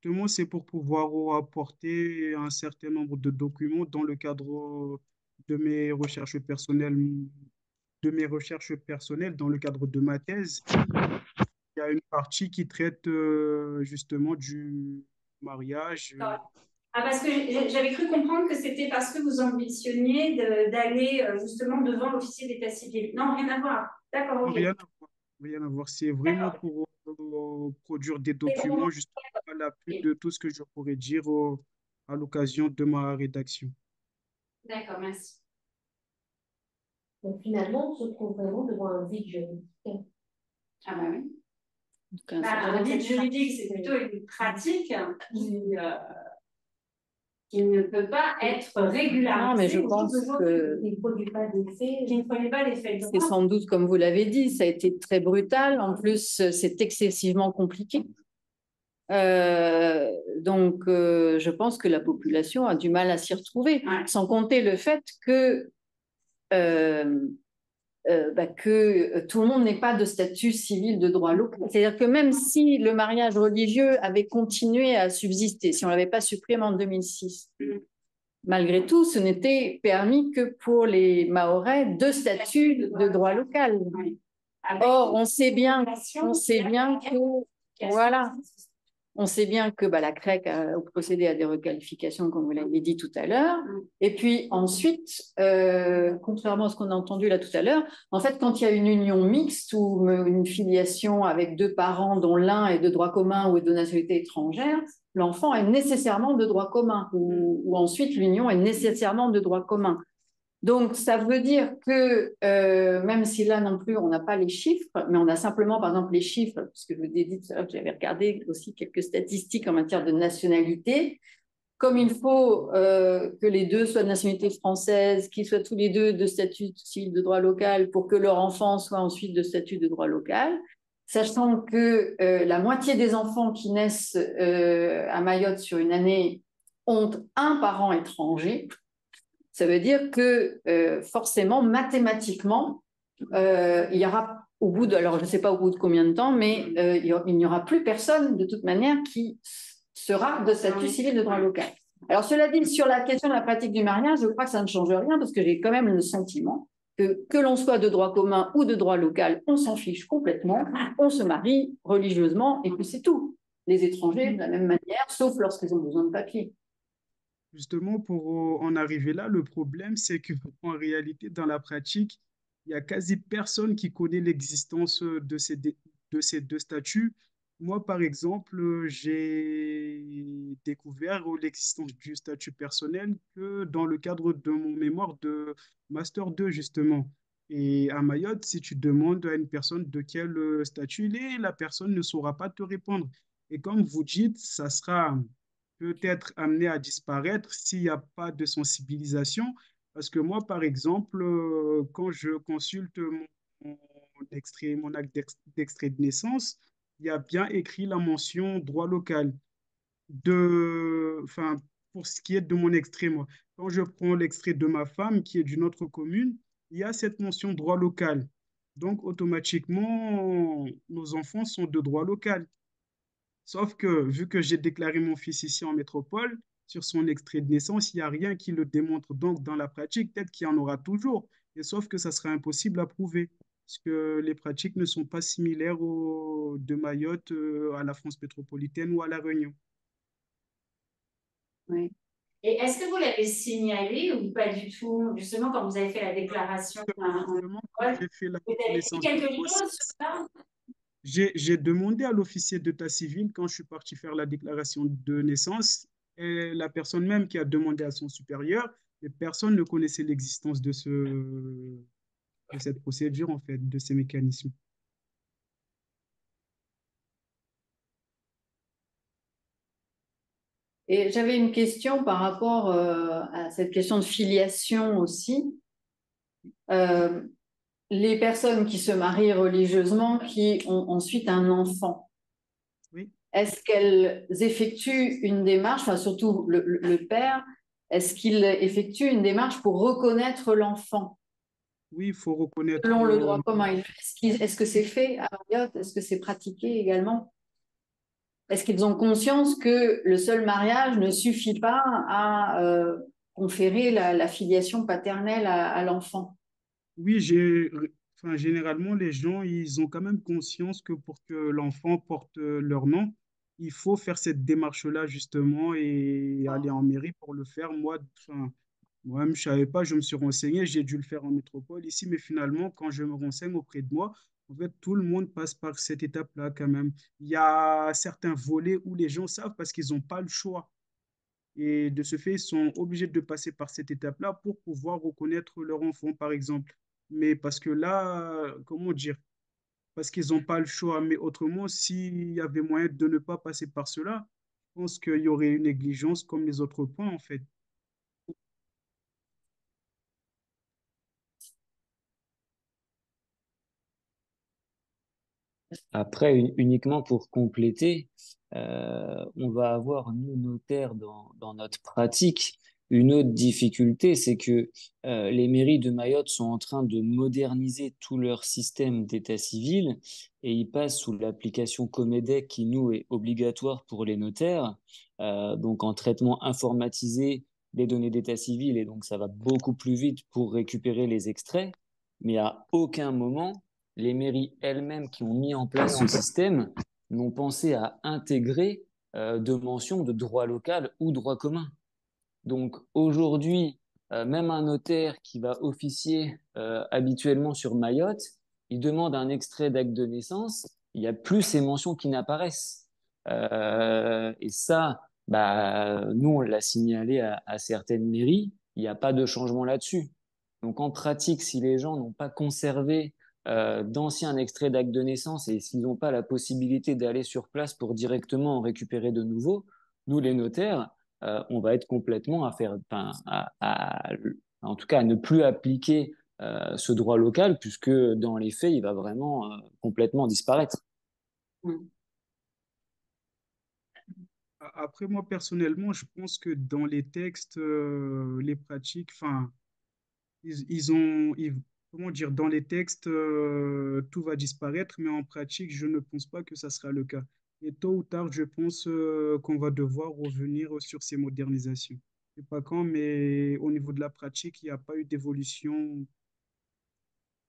Justement, c'est pour pouvoir apporter un certain nombre de documents dans le cadre de mes recherches personnelles, dans le cadre de ma thèse. Il y a une partie qui traite justement du mariage. Ah, parce que j'avais cru comprendre que c'était parce que vous ambitionniez d'aller justement devant l'officier d'état civil. Non, rien à voir. D'accord, ok. Rien à voir. Rien à voir. C'est vraiment pour produire des documents justement à l'appui de tout ce que je pourrais dire à l'occasion de ma rédaction. D'accord, merci. Donc finalement, on se trouve vraiment devant un vide juridique. Ah bah oui. Un vide juridique, c'est plutôt une pratique qui ne peut pas être régularisée. Non, mais je pense qu'il ne produit pas d'effet. Qui ne produit pas d'effet. C'est sans doute, comme vous l'avez dit, ça a été très brutal. En plus, c'est excessivement compliqué. Donc, je pense que la population a du mal à s'y retrouver, sans compter le fait que tout le monde n'est pas de statut civil de droit local. C'est-à-dire que même si le mariage religieux avait continué à subsister, si on ne l'avait pas supprimé en 2006, malgré tout, ce n'était permis que pour les Mahorais de statut de droit local. Or, on sait bien que, voilà, on sait bien que la CREC a procédé à des requalifications, comme vous l'avez dit tout à l'heure. Et puis ensuite, contrairement à ce qu'on a entendu là tout à l'heure, en fait, quand il y a une union mixte ou une filiation avec deux parents dont l'un est de droit commun ou est de nationalité étrangère, l'enfant est nécessairement de droit commun, ou ensuite l'union est nécessairement de droit commun. Donc, ça veut dire que même si là non plus, on n'a pas les chiffres, mais on a simplement, par exemple, les chiffres, parce que je vous ai dit tout à l'heure que j'avais regardé aussi quelques statistiques en matière de nationalité. Comme il faut que les deux soient de nationalité française, qu'ils soient tous les deux de statut civil de droit local pour que leur enfant soit ensuite de statut de droit local, sachant que la moitié des enfants qui naissent à Mayotte sur une année ont un parent étranger. Ça veut dire que forcément, mathématiquement, il y aura au bout de, alors je ne sais pas au bout de combien de temps, mais il n'y aura plus personne de toute manière qui sera de statut civil de droit local. Alors cela dit, sur la question de la pratique du mariage, je crois que ça ne change rien parce que j'ai quand même le sentiment que l'on soit de droit commun ou de droit local, on s'en fiche complètement, on se marie religieusement et puis c'est tout. les étrangers de la même manière, sauf lorsqu'ils ont besoin de papier. Justement, pour en arriver là, le problème, c'est que en réalité, dans la pratique, il y a quasi personne qui connaît l'existence de ces deux statuts. Moi, par exemple, j'ai découvert l'existence du statut personnel que dans le cadre de mon mémoire de Master 2, justement. Et à Mayotte, si tu demandes à une personne de quel statut il est, la personne ne saura pas te répondre. Et comme vous dites, ça sera peut-être amené à disparaître s'il n'y a pas de sensibilisation. Parce que moi, par exemple, quand je consulte mon acte d'extrait de naissance, il y a bien écrit la mention droit local. Enfin, pour ce qui est de mon extrait, moi, quand je prends l'extrait de ma femme qui est d'une autre commune, il y a cette mention droit local. Donc, automatiquement, nos enfants sont de droit local. Sauf que vu que j'ai déclaré mon fils ici en métropole, sur son extrait de naissance, il n'y a rien qui le démontre. Donc, dans la pratique, peut-être qu'il y en aura toujours, et sauf que ça sera impossible à prouver, parce que les pratiques ne sont pas similaires de Mayotte à la France métropolitaine ou à La Réunion. Oui. Et est-ce que vous l'avez signalé ou pas du tout, justement, quand vous avez fait la déclaration Justement, quand ouais, j'ai fait la vous avez dit reconnaissance de quelque chose sur grossesse, ça? j'ai demandé à l'officier d'état civil quand je suis parti faire la déclaration de naissance, et la personne même qui a demandé à son supérieur, et personne ne connaissait l'existence de cette procédure, en fait, de ces mécanismes. Et j'avais une question par rapport à cette question de filiation aussi. Euh, les personnes qui se marient religieusement, qui ont ensuite un enfant, Oui, est-ce qu'elles effectuent une démarche, enfin surtout le père, est-ce qu'il effectue une démarche pour reconnaître l'enfant oui, il faut reconnaître. selon le droit commun? Est-ce que c'est fait à Mayotte? Est-ce que c'est pratiqué également? Est-ce qu'ils ont conscience que le seul mariage ne suffit pas à conférer la filiation paternelle à l'enfant? Oui, enfin, généralement, les gens, ils ont quand même conscience que pour que l'enfant porte leur nom, il faut faire cette démarche-là, justement, et aller en mairie pour le faire. Moi, enfin, moi-même, je ne savais pas, je me suis renseigné, j'ai dû le faire en métropole ici, mais finalement, quand je me renseigne auprès de moi, en fait, tout le monde passe par cette étape-là quand même. Il y a certains volets où les gens savent parce qu'ils n'ont pas le choix. Et de ce fait, ils sont obligés de passer par cette étape-là pour pouvoir reconnaître leur enfant, par exemple. Mais parce que là, comment dire? Parce qu'ils n'ont pas le choix. Mais autrement, s'il y avait moyen de ne pas passer par cela, je pense qu'il y aurait une négligence comme les autres points, en fait. Après, uniquement pour compléter, on va avoir, nous, notaires, dans notre pratique, une autre difficulté, c'est que les mairies de Mayotte sont en train de moderniser tout leur système d'état civil et ils passent sous l'application Comedec qui, nous, est obligatoire pour les notaires, donc en traitement informatisé des données d'état civil et donc ça va beaucoup plus vite pour récupérer les extraits, mais à aucun moment les mairies elles-mêmes qui ont mis en place ce système n'ont pensé à intégrer de mentions de droit local ou droit commun. Donc aujourd'hui, même un notaire qui va officier habituellement sur Mayotte, il demande un extrait d'acte de naissance, il n'y a plus ces mentions qui n'apparaissent. Et ça, bah, nous, on l'a signalé à certaines mairies, il n'y a pas de changement là-dessus. Donc en pratique, si les gens n'ont pas conservé d'anciens extraits d'acte de naissance et s'ils n'ont pas la possibilité d'aller sur place pour directement en récupérer de nouveaux, nous, les notaires, on va être complètement à faire, enfin, en tout cas, à ne plus appliquer ce droit local, puisque dans les faits, il va vraiment complètement disparaître. Mm. Après, moi, personnellement, je pense que dans les textes, les pratiques, enfin, comment dire, dans les textes, tout va disparaître, mais en pratique, je ne pense pas que ça sera le cas. Et tôt ou tard, je pense qu'on va devoir revenir sur ces modernisations. Je sais pas quand, mais au niveau de la pratique, il n'y a pas eu d'évolution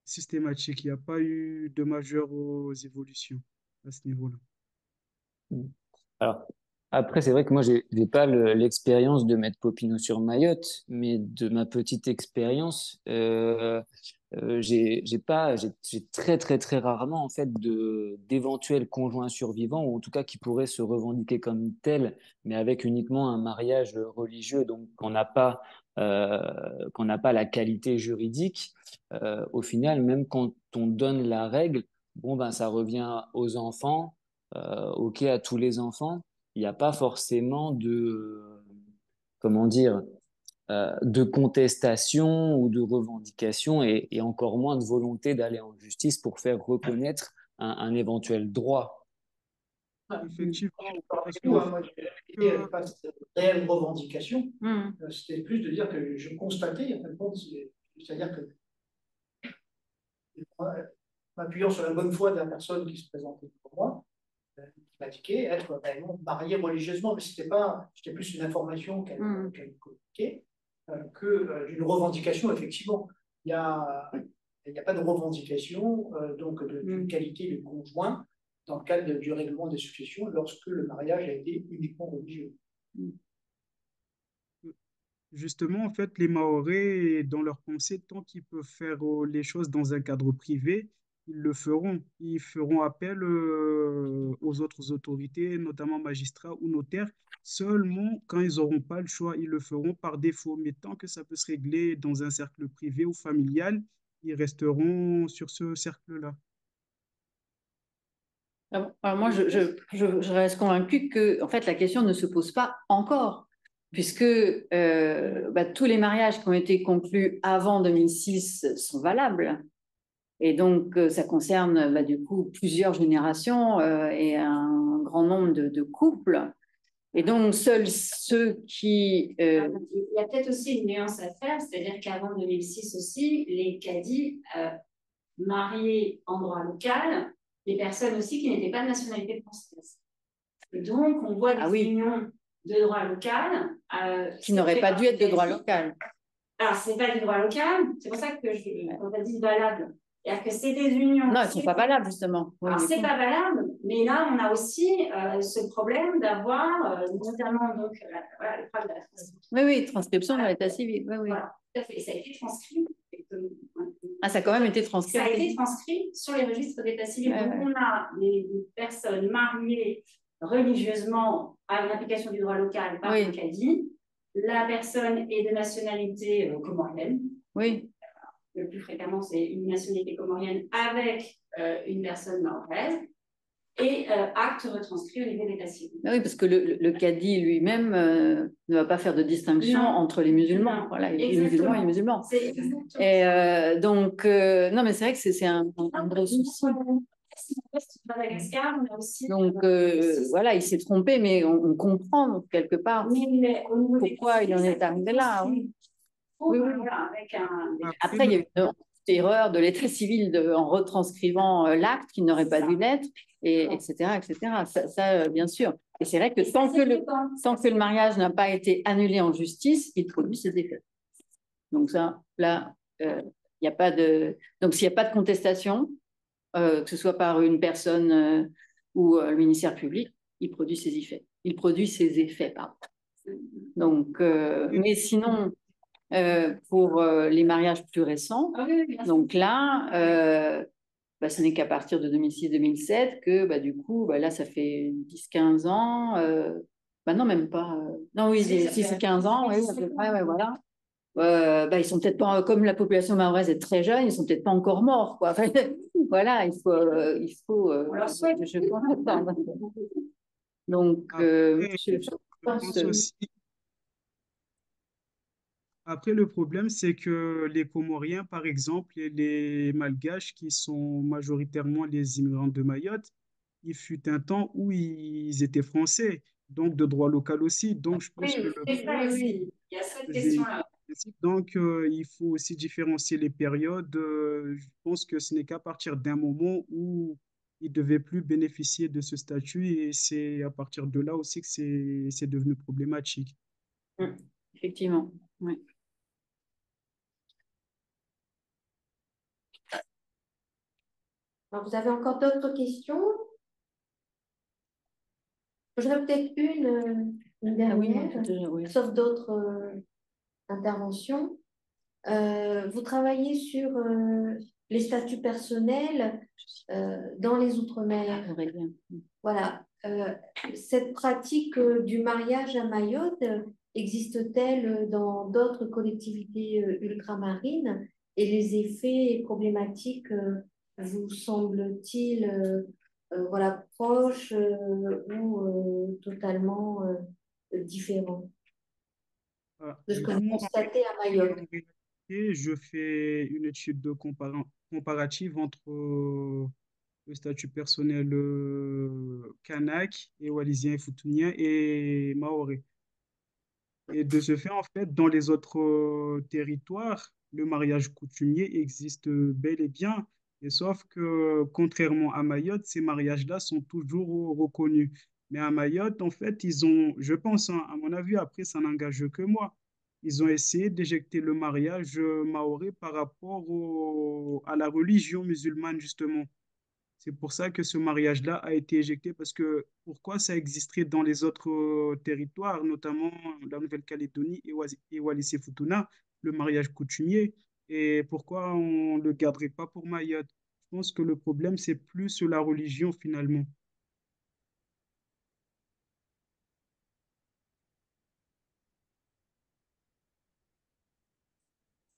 systématique, il n'y a pas eu de majeures évolutions à ce niveau-là. Alors, après, c'est vrai que moi, j'ai pas l'expérience de mettre Popino sur Mayotte, mais de ma petite expérience, j'ai très, très, très rarement, en fait, d'éventuels conjoints survivants, ou en tout cas qui pourraient se revendiquer comme tels, mais avec uniquement un mariage religieux, donc qu'on n'a pas la qualité juridique. Au final, même quand on donne la règle, bon, ben, ça revient aux enfants, ok, à tous les enfants. Il n'y a pas forcément comment dire, de contestation ou de revendication et encore moins de volonté d'aller en justice pour faire reconnaître un éventuel droit. Effectivement, parce Nous, qu'en hein, fait, moi, il n'y avait pas de réelle revendication. Mm. C'était plus de dire que je constatais, en fin de compte, c'est-à-dire que, m'appuyant sur la bonne foi de la personne qui se présentait pour moi, qui m'indiquait être réellement marié religieusement, mais c'était plus une information qu'elle communiquait d'une revendication, effectivement. Il n'y a, il n'y a pas de revendication donc d'une qualité de conjoint dans le cadre du règlement des successions lorsque le mariage a été uniquement religieux. justement, en fait, les Mahorais, dans leur pensée, tant qu'ils peuvent faire les choses dans un cadre privé, ils le feront. Ils feront appel aux autres autorités, notamment magistrats ou notaires, seulement quand ils n'auront pas le choix, ils le feront par défaut. Mais tant que ça peut se régler dans un cercle privé ou familial, ils resteront sur ce cercle-là. Alors moi, je reste convaincue que, en fait, la question ne se pose pas encore, puisque tous les mariages qui ont été conclus avant 2006 sont valables. Et donc, ça concerne du coup plusieurs générations et un grand nombre de couples. Et donc, seuls ceux qui... Il y a peut-être aussi une nuance à faire, c'est-à-dire qu'avant 2006 aussi, les cadis mariaient en droit local des personnes aussi qui n'étaient pas de nationalité française. Et donc, on voit des unions de droit local. Qui n'auraient pas dû être de droit local. Alors, ce n'est pas du droit local, c'est pour ça que quand tu as dit valable, c'est-à-dire que c'est des unions. Non, elles ne sont pas valables, justement. Alors, ce n'est pas valable, mais là, on a aussi ce problème d'avoir, notamment, donc, voilà, le problème de la transcription. Oui, transcription de l'état civil. Oui, oui. Voilà, tout à fait. Ça a été transcrit. Ça a quand même été transcrit. Ça a été transcrit sur les registres d'état civil. Donc, on a les personnes mariées religieusement à l'application du droit local par le cadi. La personne est de nationalité comorienne. Oui. Le plus fréquemment, c'est une nationalité comorienne avec une personne mahoraise et acte retranscrit au niveau d'état civil. Oui, parce que le cadi lui-même ne va pas faire de distinction entre les musulmans. Non. Voilà, les musulmans et les musulmans. Et donc, non, mais c'est vrai que c'est un gros souci. Madagascar, on a aussi. Donc, voilà, il s'est trompé, mais on comprend donc, quelque part pourquoi il en est arrivé là. Oui. Oui, oui. Après, il y a eu une erreur de l'état civil en retranscrivant l'acte qui n'aurait pas dû l'être, etc., etc. Ça, bien sûr. Et c'est vrai que tant que le mariage n'a pas été annulé en justice, il produit ses effets. Donc ça, là, il n'y a pas de... Donc s'il n'y a pas de contestation, que ce soit par une personne ou le ministère public, il produit ses effets. Il produit ses effets, pardon. Donc, mais sinon... pour les mariages plus récents. Donc là, ce n'est qu'à partir de 2006-2007 que du coup, là, ça fait 10-15 ans. Non, même pas. Non, oui, 6-15 ans, oui, à peu près, ouais, voilà. Ils sont peut-être pas, comme la population mahoraise est très jeune, ils sont peut-être pas encore morts, quoi. Enfin, voilà, il faut je pense. Donc, je pense aussi. Après, le problème, c'est que les Comoriens, par exemple, et les Malgaches, qui sont majoritairement les immigrants de Mayotte, il fut un temps où ils étaient français, donc de droit local aussi. Donc, je pense que il y a cette question-là. donc, il faut aussi différencier les périodes. Je pense que ce n'est qu'à partir d'un moment où ils ne devaient plus bénéficier de ce statut et c'est à partir de là aussi que c'est devenu problématique. Effectivement, oui. Alors, vous avez encore d'autres questions? J'aurais peut-être une Ah oui, dernière, oui. sauf d'autres interventions. Vous travaillez sur les statuts personnels dans les Outre-mer. Aurélien. Voilà. Cette pratique du mariage à Mayotte existe-t-elle dans d'autres collectivités ultramarines et les effets et problématiques vous semblent-ils voilà, proches ou totalement différents de ce que vous Moi, constatez à Mayotte? en réalité, je fais une étude comparative entre le statut personnel kanak et wallisien et foutounien et maoré. Et de ce fait, en fait, dans les autres territoires, le mariage coutumier existe bel et bien. Et sauf que, contrairement à Mayotte, ces mariages-là sont toujours reconnus. Mais à Mayotte, en fait, ils ont, je pense, hein, à mon avis, après, ça n'engage que moi. Ils ont essayé d'éjecter le mariage maoré par rapport à la religion musulmane, justement. C'est pour ça que ce mariage-là a été éjecté, parce que pourquoi ça existerait dans les autres territoires, notamment la Nouvelle-Calédonie et Wallis-et-Futuna, le mariage coutumier, et pourquoi on ne le garderait pas pour Mayotte? Je pense que le problème, c'est plus la religion finalement.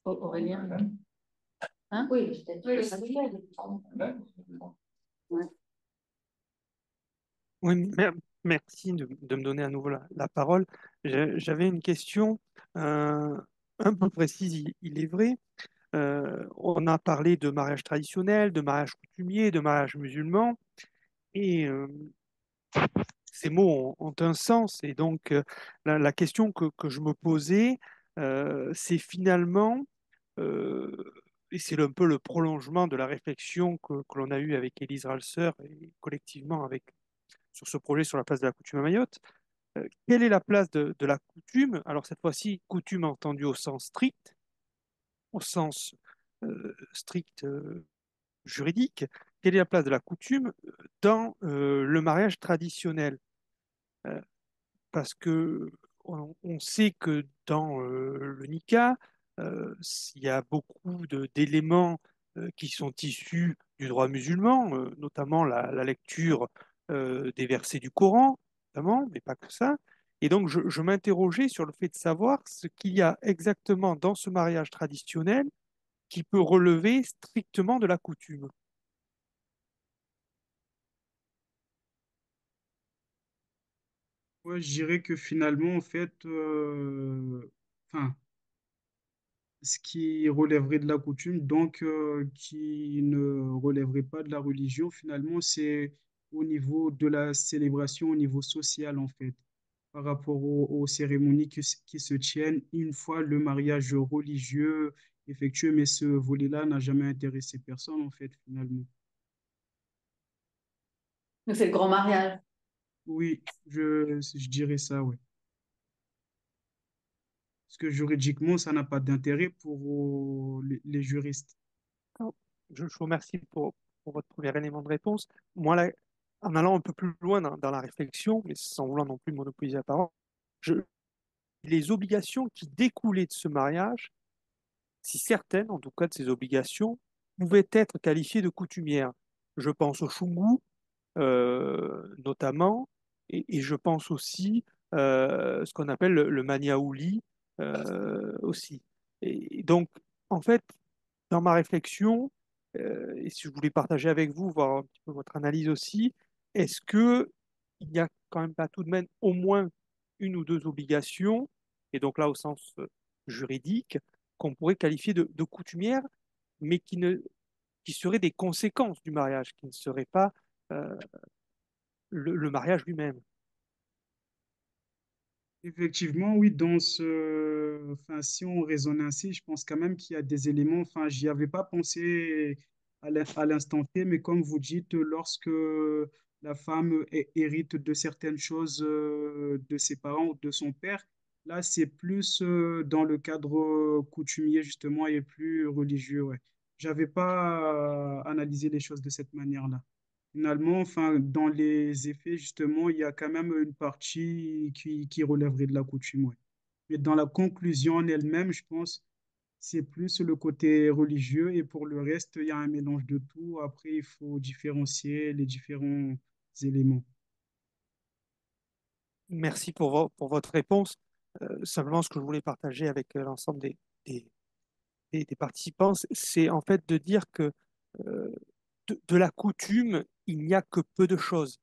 Aurélien. Hein? Oui, le statut Oui, personnel. Ouais. Oui, merci de me donner à nouveau la parole. J'avais une question un peu précise, il est vrai. On a parlé de mariage traditionnel, de mariage coutumier, de mariage musulman, et ces mots ont un sens. Et donc, la question que je me posais, c'est finalement, euh, et c'est un peu le prolongement de la réflexion que l'on a eue avec Élise Ralser et collectivement sur ce projet sur la place de la coutume à Mayotte. Quelle est la place de la coutume? Alors cette fois-ci, coutume entendue au sens strict, au sens strict juridique. Quelle est la place de la coutume dans le mariage traditionnel? Euh, Parce que on sait que dans le Nika, il y a beaucoup d'éléments qui sont issus du droit musulman, notamment la lecture des versets du Coran, notamment, mais pas que ça. Et donc, je m'interrogeais sur le fait de savoir ce qu'il y a exactement dans ce mariage traditionnel qui peut relever strictement de la coutume. Ouais, je dirais que finalement, en fait, enfin, ce qui relèverait de la coutume, donc qui ne relèverait pas de la religion, finalement, c'est au niveau de la célébration, au niveau social, en fait, par rapport aux cérémonies qui se tiennent une fois le mariage religieux effectué, mais ce volet-là n'a jamais intéressé personne, en fait, finalement. Donc, c'est le grand mariage. Oui, je dirais ça, oui. Parce que juridiquement, ça n'a pas d'intérêt pour les juristes. Je vous remercie pour votre premier élément de réponse. Moi, là, en allant un peu plus loin dans la réflexion, mais sans vouloir non plus monopoliser la parole, je, les obligations qui découlaient de ce mariage, si certaines, en tout cas de ces obligations, pouvaient être qualifiées de coutumières. Je pense au chungu, notamment, et je pense aussi ce qu'on appelle le maniaouli aussi. Et donc, en fait, dans ma réflexion, et si je voulais partager avec vous, voir un petit peu votre analyse aussi, est-ce que il n'y a quand même pas tout de même au moins une ou deux obligations, et donc là au sens juridique, qu'on pourrait qualifier de coutumières, mais qui seraient des conséquences du mariage, qui ne seraient pas euh, le mariage lui-même. Effectivement, oui, enfin, si on raisonne ainsi, je pense quand même qu'il y a des éléments, enfin, j'y avais pas pensé à l'instant T, mais comme vous dites, lorsque la femme hérite de certaines choses de ses parents ou de son père, là, c'est plus dans le cadre coutumier, justement, et plus religieux, ouais. J'avais pas analysé les choses de cette manière-là. Finalement, enfin, dans les effets, justement, il y a quand même une partie qui relèverait de la coutume, ouais. Mais dans la conclusion en elle-même, je pense, c'est plus le côté religieux et pour le reste, il y a un mélange de tout. Après, il faut différencier les différents éléments. Merci pour votre réponse. Simplement, ce que je voulais partager avec l'ensemble des, des participants, c'est en fait de dire que euh, de la coutume, il n'y a que peu de choses.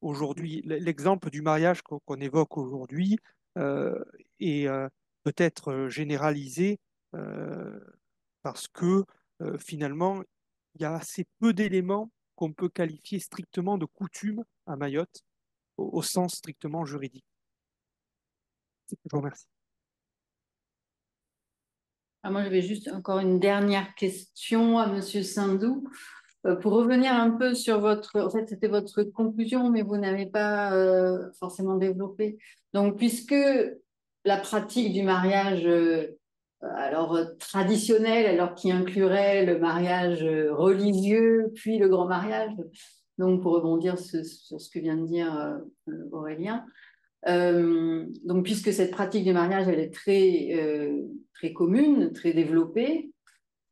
Aujourd'hui, l'exemple du mariage qu'on évoque aujourd'hui euh, est peut-être généralisé euh, parce que finalement, il y a assez peu d'éléments qu'on peut qualifier strictement de coutume à Mayotte, au sens strictement juridique. Je vous remercie. Ah, moi, j'avais juste encore une dernière question à Monsieur Sindou. Pour revenir un peu sur votre, en fait, c'était votre conclusion, mais vous n'avez pas forcément développé. Donc, puisque la pratique du mariage, traditionnel, alors qui inclurait le mariage religieux, puis le grand mariage, donc pour rebondir sur ce que vient de dire Aurélien, donc puisque cette pratique du mariage, elle est très commune, très développée,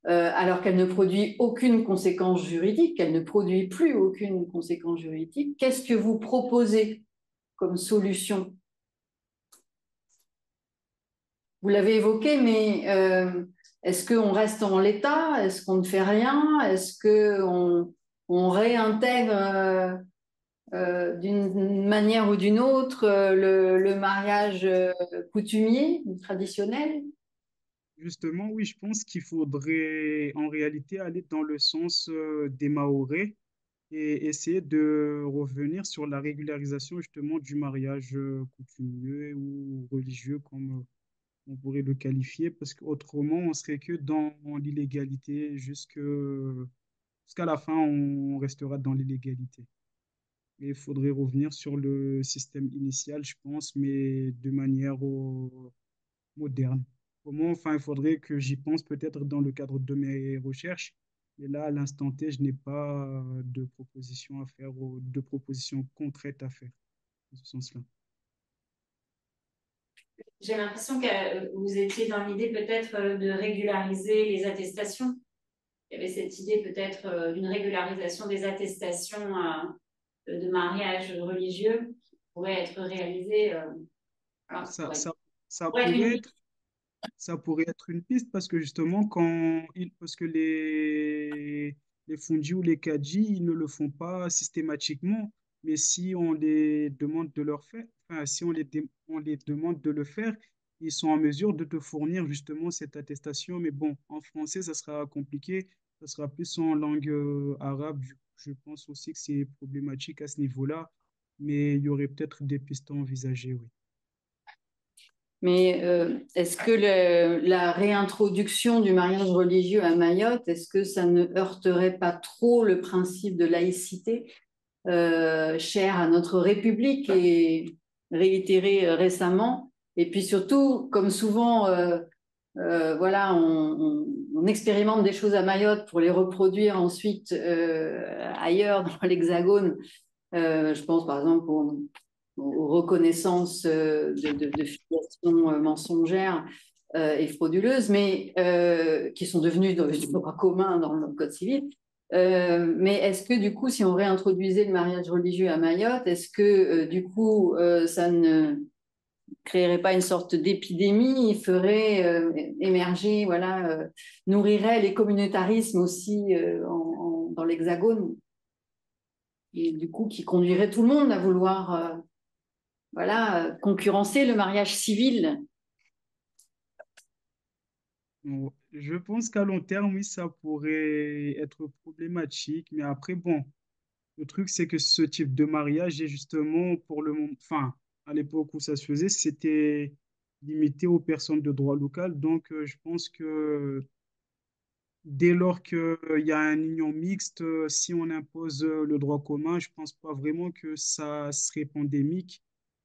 alors qu'elle ne produit aucune conséquence juridique, elle ne produit plus aucune conséquence juridique. Qu'est-ce que vous proposez comme solution? Vous l'avez évoqué, mais est-ce qu'on reste en l'état? Est-ce qu'on ne fait rien? Est-ce qu'on réintègre d'une manière ou d'une autre le mariage coutumier, traditionnel? Justement, oui, je pense qu'il faudrait en réalité aller dans le sens des Mahorais et essayer de revenir sur la régularisation justement du mariage coutumier ou religieux, comme on pourrait le qualifier, parce qu'autrement, on serait que dans l'illégalité jusqu'à la fin, on restera dans l'illégalité. Et il faudrait revenir sur le système initial, je pense, mais de manière moderne. Comment, enfin, il faudrait que j'y pense peut-être dans le cadre de mes recherches. Et là, à l'instant T, je n'ai pas de propositions à faire ou de propositions concrètes à faire dans ce sens-là. J'ai l'impression que vous étiez dans l'idée peut-être de régulariser les attestations. Il y avait cette idée peut-être d'une régularisation des attestations de mariage religieux qui pourrait être réalisée. Alors, Ça, ça, ça pourrait être pourrait une. être Ça pourrait être une piste parce que justement, parce que les Fundis ou les Kadji, ils ne le font pas systématiquement, mais si on les demande de leur faire, enfin, si on les demande de le faire, ils sont en mesure de te fournir justement cette attestation. Mais bon, en français, ça sera compliqué, ça sera plus en langue arabe. Je pense aussi que c'est problématique à ce niveau-là, mais il y aurait peut-être des pistes à envisager, oui. Mais est-ce que la réintroduction du mariage religieux à Mayotte, est-ce que ça ne heurterait pas trop le principe de laïcité cher à notre République et réitéré récemment? Et puis surtout, comme souvent, voilà, on expérimente des choses à Mayotte pour les reproduire ensuite ailleurs dans l'Hexagone. Je pense par exemple aux reconnaissances de filiation mensongère et frauduleuse, mais qui sont devenues du droit commun dans le Code civil. Mais est-ce que du coup, si on réintroduisait le mariage religieux à Mayotte, est-ce que du coup, ça ne créerait pas une sorte d'épidémie, ferait émerger, voilà, nourrirait les communautarismes aussi dans l'Hexagone, et du coup qui conduirait tout le monde à vouloir voilà, concurrencer le mariage civil. Bon, je pense qu'à long terme, oui, ça pourrait être problématique, mais après, bon, le truc, c'est que ce type de mariage est justement pour le moment, enfin, à l'époque où ça se faisait, c'était limité aux personnes de droit local. Donc, je pense que dès lors qu'il y a un union mixte, si on impose le droit commun, je pense pas vraiment que ça serait pandémique.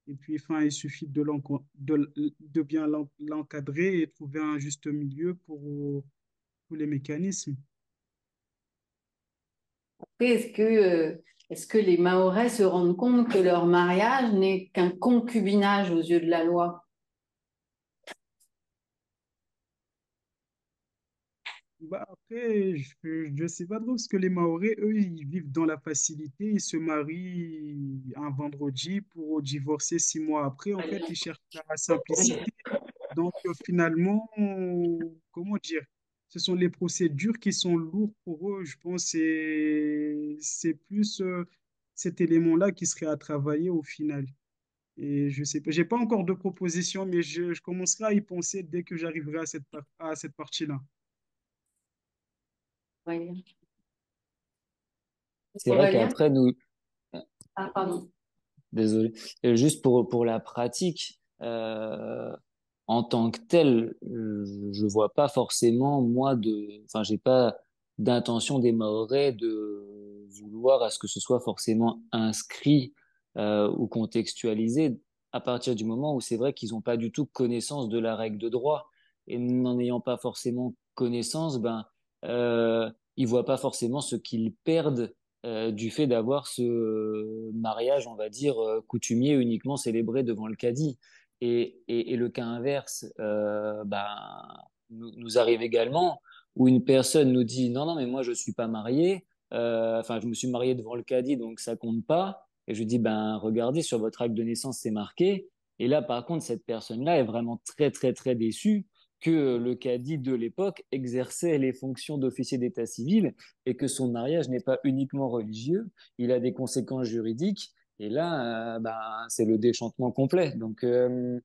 Et puis, enfin, il suffit de bien l'encadrer et trouver un juste milieu pour tous les mécanismes. Après, est-ce que est-ce que les Mahorais se rendent compte que leur mariage n'est qu'un concubinage aux yeux de la loi? Bah après, je sais pas trop parce que les Mahorais, eux, ils vivent dans la facilité. Ils se marient un vendredi pour divorcer 6 mois après. En fait, ils cherchent la simplicité. Donc, finalement, comment dire, ce sont les procédures qui sont lourdes pour eux. Je pense que c'est plus cet élément-là qui serait à travailler au final. Et je sais pas, j'ai pas encore de proposition, mais je commencerai à y penser dès que j'arriverai à cette partie-là. Oui. C'est vrai Aurélien? qu'après, nous, Ah, pardon. désolé. Juste pour la pratique, en tant que tel, je vois pas forcément, moi, enfin, j'ai pas d'intention des Mahorais de vouloir à ce que ce soit forcément inscrit ou contextualisé à partir du moment où c'est vrai qu'ils n'ont pas du tout connaissance de la règle de droit. Et n'en ayant pas forcément connaissance, ben, ils voient pas forcément ce qu'ils perdent du fait d'avoir ce mariage, on va dire, coutumier uniquement célébré devant le cadi. Et le cas inverse ben, nous arrive également, où une personne nous dit non, non, mais moi je suis pas marié, enfin je me suis marié devant le cadi, donc ça compte pas. Et je dis ben regardez sur votre acte de naissance c'est marqué. Et là par contre cette personne-là est vraiment très très très déçue que le cadi de l'époque exerçait les fonctions d'officier d'état civil et que son mariage n'est pas uniquement religieux, il a des conséquences juridiques. Et là, ben, c'est le déchantement complet. Donc, je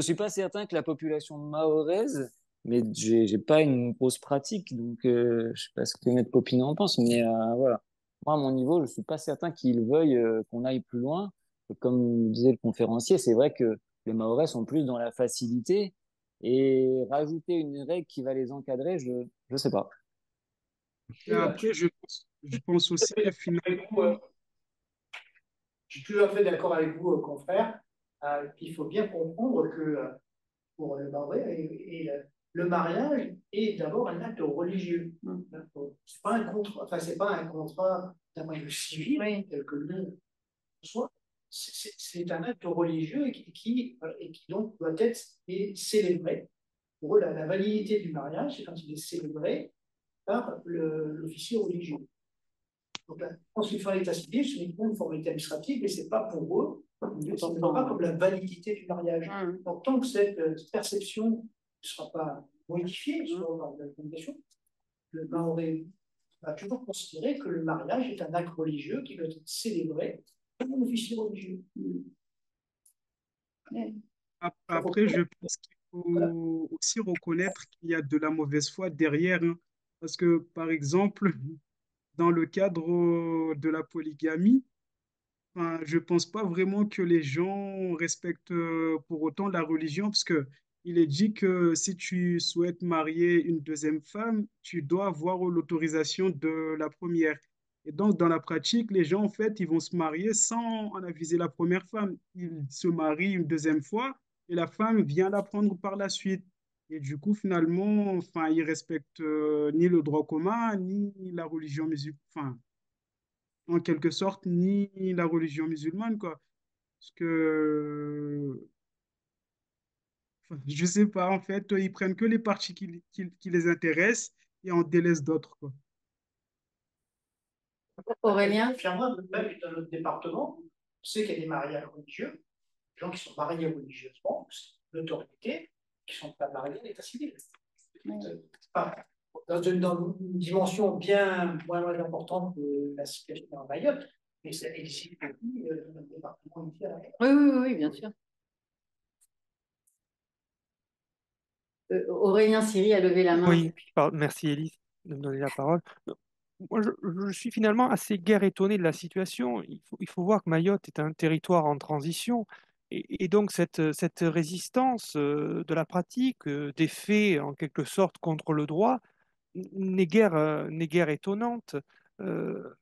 suis pas certain que la population mahoraise, mais j'ai pas une grosse pratique, donc je sais pas ce que Maître Popinot en pense, mais voilà. Moi, à mon niveau, je suis pas certain qu'ils veuillent qu'on aille plus loin. Et comme disait le conférencier, c'est vrai que les Mahorais sont plus dans la facilité et rajouter une règle qui va les encadrer, je sais pas. Et après, je pense aussi que finalement, Je suis tout à fait d'accord avec vous, confrère. Il faut bien comprendre que pour le Mahorais, le mariage est d'abord un acte religieux. C'est pas un contrat, enfin, c'est pas un contrat d'un point de vue civil, Oui. tel que nous soit. C'est un acte religieux et qui donc doit être célébré. Pour eux, la validité du mariage, c'est quand il est célébré par l'officier religieux. Donc, la constitution de l'état civil, c'est uniquement une formalité administrative, mais ce n'est pas pour eux, ce n'est pas comme la validité du mariage. Donc, tant que cette perception ne sera pas modifiée, soit par la communication, le Mahorais va toujours considérer que le mariage est un acte religieux qui doit être célébré par un officier religieux. après, je pense qu'il Voilà. faut aussi reconnaître qu'il y a de la mauvaise foi derrière, hein. Parce que, par exemple, dans le cadre de la polygamie, enfin, je pense pas vraiment que les gens respectent pour autant la religion, parce que il est dit que si tu souhaites marier une deuxième femme, tu dois avoir l'autorisation de la première. Et donc, dans la pratique, les gens, en fait, ils vont se marier sans en aviser la première femme. Ils se marient une deuxième fois et la femme vient la prendre par la suite. Et du coup, finalement, enfin, ils respectent ni le droit commun, ni la religion musulmane. Enfin, en quelque sorte, ni la religion musulmane, quoi. Parce que, enfin, je sais pas, en fait, ils prennent que les parties qui les intéressent et on délaisse d'autres, quoi. Aurélien? Finalement, même dans notre département, on sait qu'il y a des mariages religieux, des gens qui sont mariés religieusement, c'est l'autorité, qui ne sont pas mariés à l'état civil. Enfin, dans une dimension bien moins importante que la situation en Mayotte, mais ça existe aussi dans notre département ici à la Mayotte. Oui, oui, oui, bien sûr. Aurélien Siri a levé la main. Oui, merci Élise de me donner la parole. Moi, je suis finalement assez guère étonné de la situation. Il faut voir que Mayotte est un territoire en transition. Et donc, cette résistance de la pratique, des faits en quelque sorte contre le droit, n'est guère étonnante. Euh,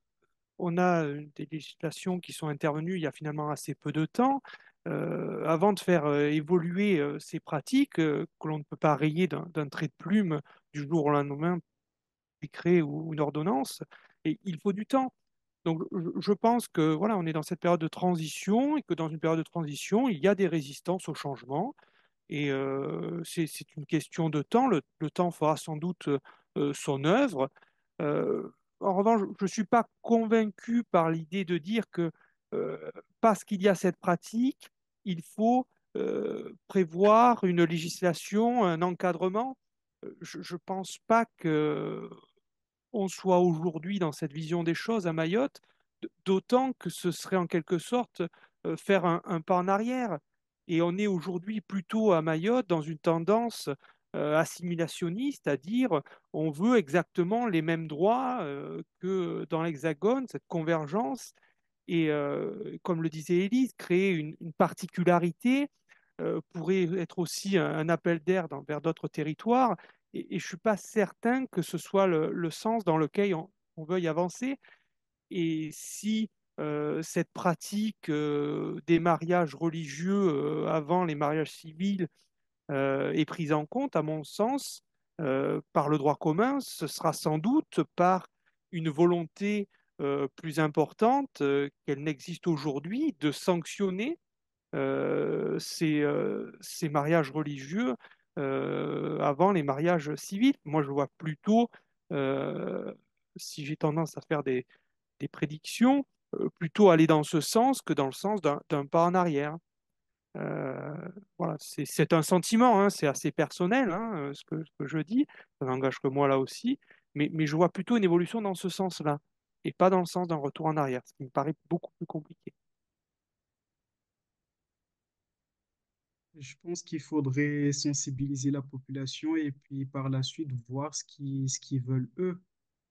on a des législations qui sont intervenues il y a finalement assez peu de temps. Avant de faire évoluer ces pratiques que l'on ne peut pas rayer d'un trait de plume du jour au lendemain, décret ou une ordonnance, Et il faut du temps. Donc, je pense que voilà, on est dans cette période de transition et que dans une période de transition, il y a des résistances au changement. Et c'est une question de temps. Le temps fera sans doute son œuvre. Euh, En revanche, je ne suis pas convaincu par l'idée de dire que parce qu'il y a cette pratique, il faut prévoir une législation, un encadrement. Je ne pense pas que on soit aujourd'hui dans cette vision des choses à Mayotte, d'autant que ce serait en quelque sorte faire un pas en arrière. Et on est aujourd'hui plutôt à Mayotte dans une tendance assimilationniste, à dire on veut exactement les mêmes droits que dans l'Hexagone, cette convergence. Et comme le disait Élise, créer une particularité pourrait être aussi un appel d'air vers d'autres territoires. Et je ne suis pas certain que ce soit le sens dans lequel on veuille avancer. Et si cette pratique des mariages religieux avant les mariages civils est prise en compte, à mon sens, par le droit commun, ce sera sans doute par une volonté plus importante qu'elle n'existe aujourd'hui de sanctionner ces mariages religieux avant les mariages civils. Moi, je vois plutôt, euh, si j'ai tendance à faire des prédictions, plutôt aller dans ce sens que dans le sens d'un pas en arrière. Euh, voilà, c'est un sentiment, hein, c'est assez personnel, hein, ce que je dis, ça n'engage que moi là aussi, mais je vois plutôt une évolution dans ce sens-là, et pas dans le sens d'un retour en arrière, ce qui me paraît beaucoup plus compliqué. Je pense qu'il faudrait sensibiliser la population et puis par la suite voir ce qu'ils veulent eux.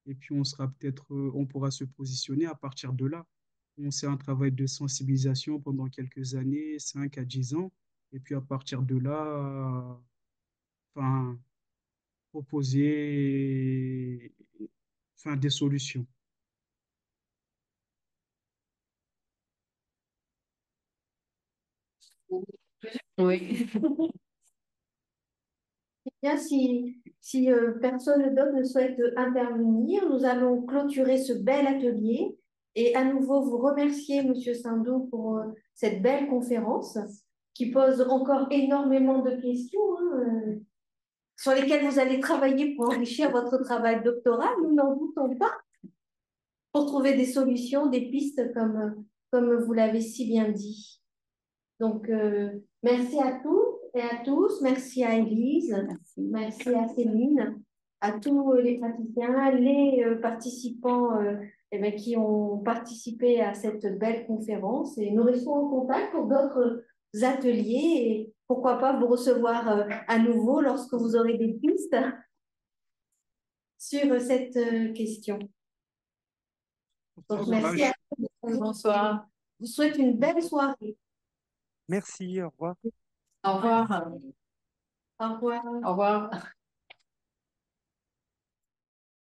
Et puis on sera peut-être, on pourra se positionner à partir de là. On fait un travail de sensibilisation pendant quelques années, 5 à 10 ans. Et puis à partir de là, enfin, proposer enfin, des solutions. Oui. Bien, si personne d'autre ne souhaite intervenir, nous allons clôturer ce bel atelier et à nouveau vous remercier, Monsieur Sindou, pour cette belle conférence qui pose encore énormément de questions sur lesquelles vous allez travailler pour enrichir votre travail doctoral, nous n'en doutons pas, pour trouver des solutions, des pistes comme vous l'avez si bien dit. Donc, merci à tous et à tous. Merci à Élise. Merci à Céline, à tous les praticiens, les participants eh ben, qui ont participé à cette belle conférence. Et nous restons en contact pour d'autres ateliers et pourquoi pas vous recevoir à nouveau lorsque vous aurez des pistes sur cette question. Donc, merci à tous. Bonsoir. Je vous souhaite une belle soirée. Merci, au revoir. Au revoir. Au revoir. Au revoir.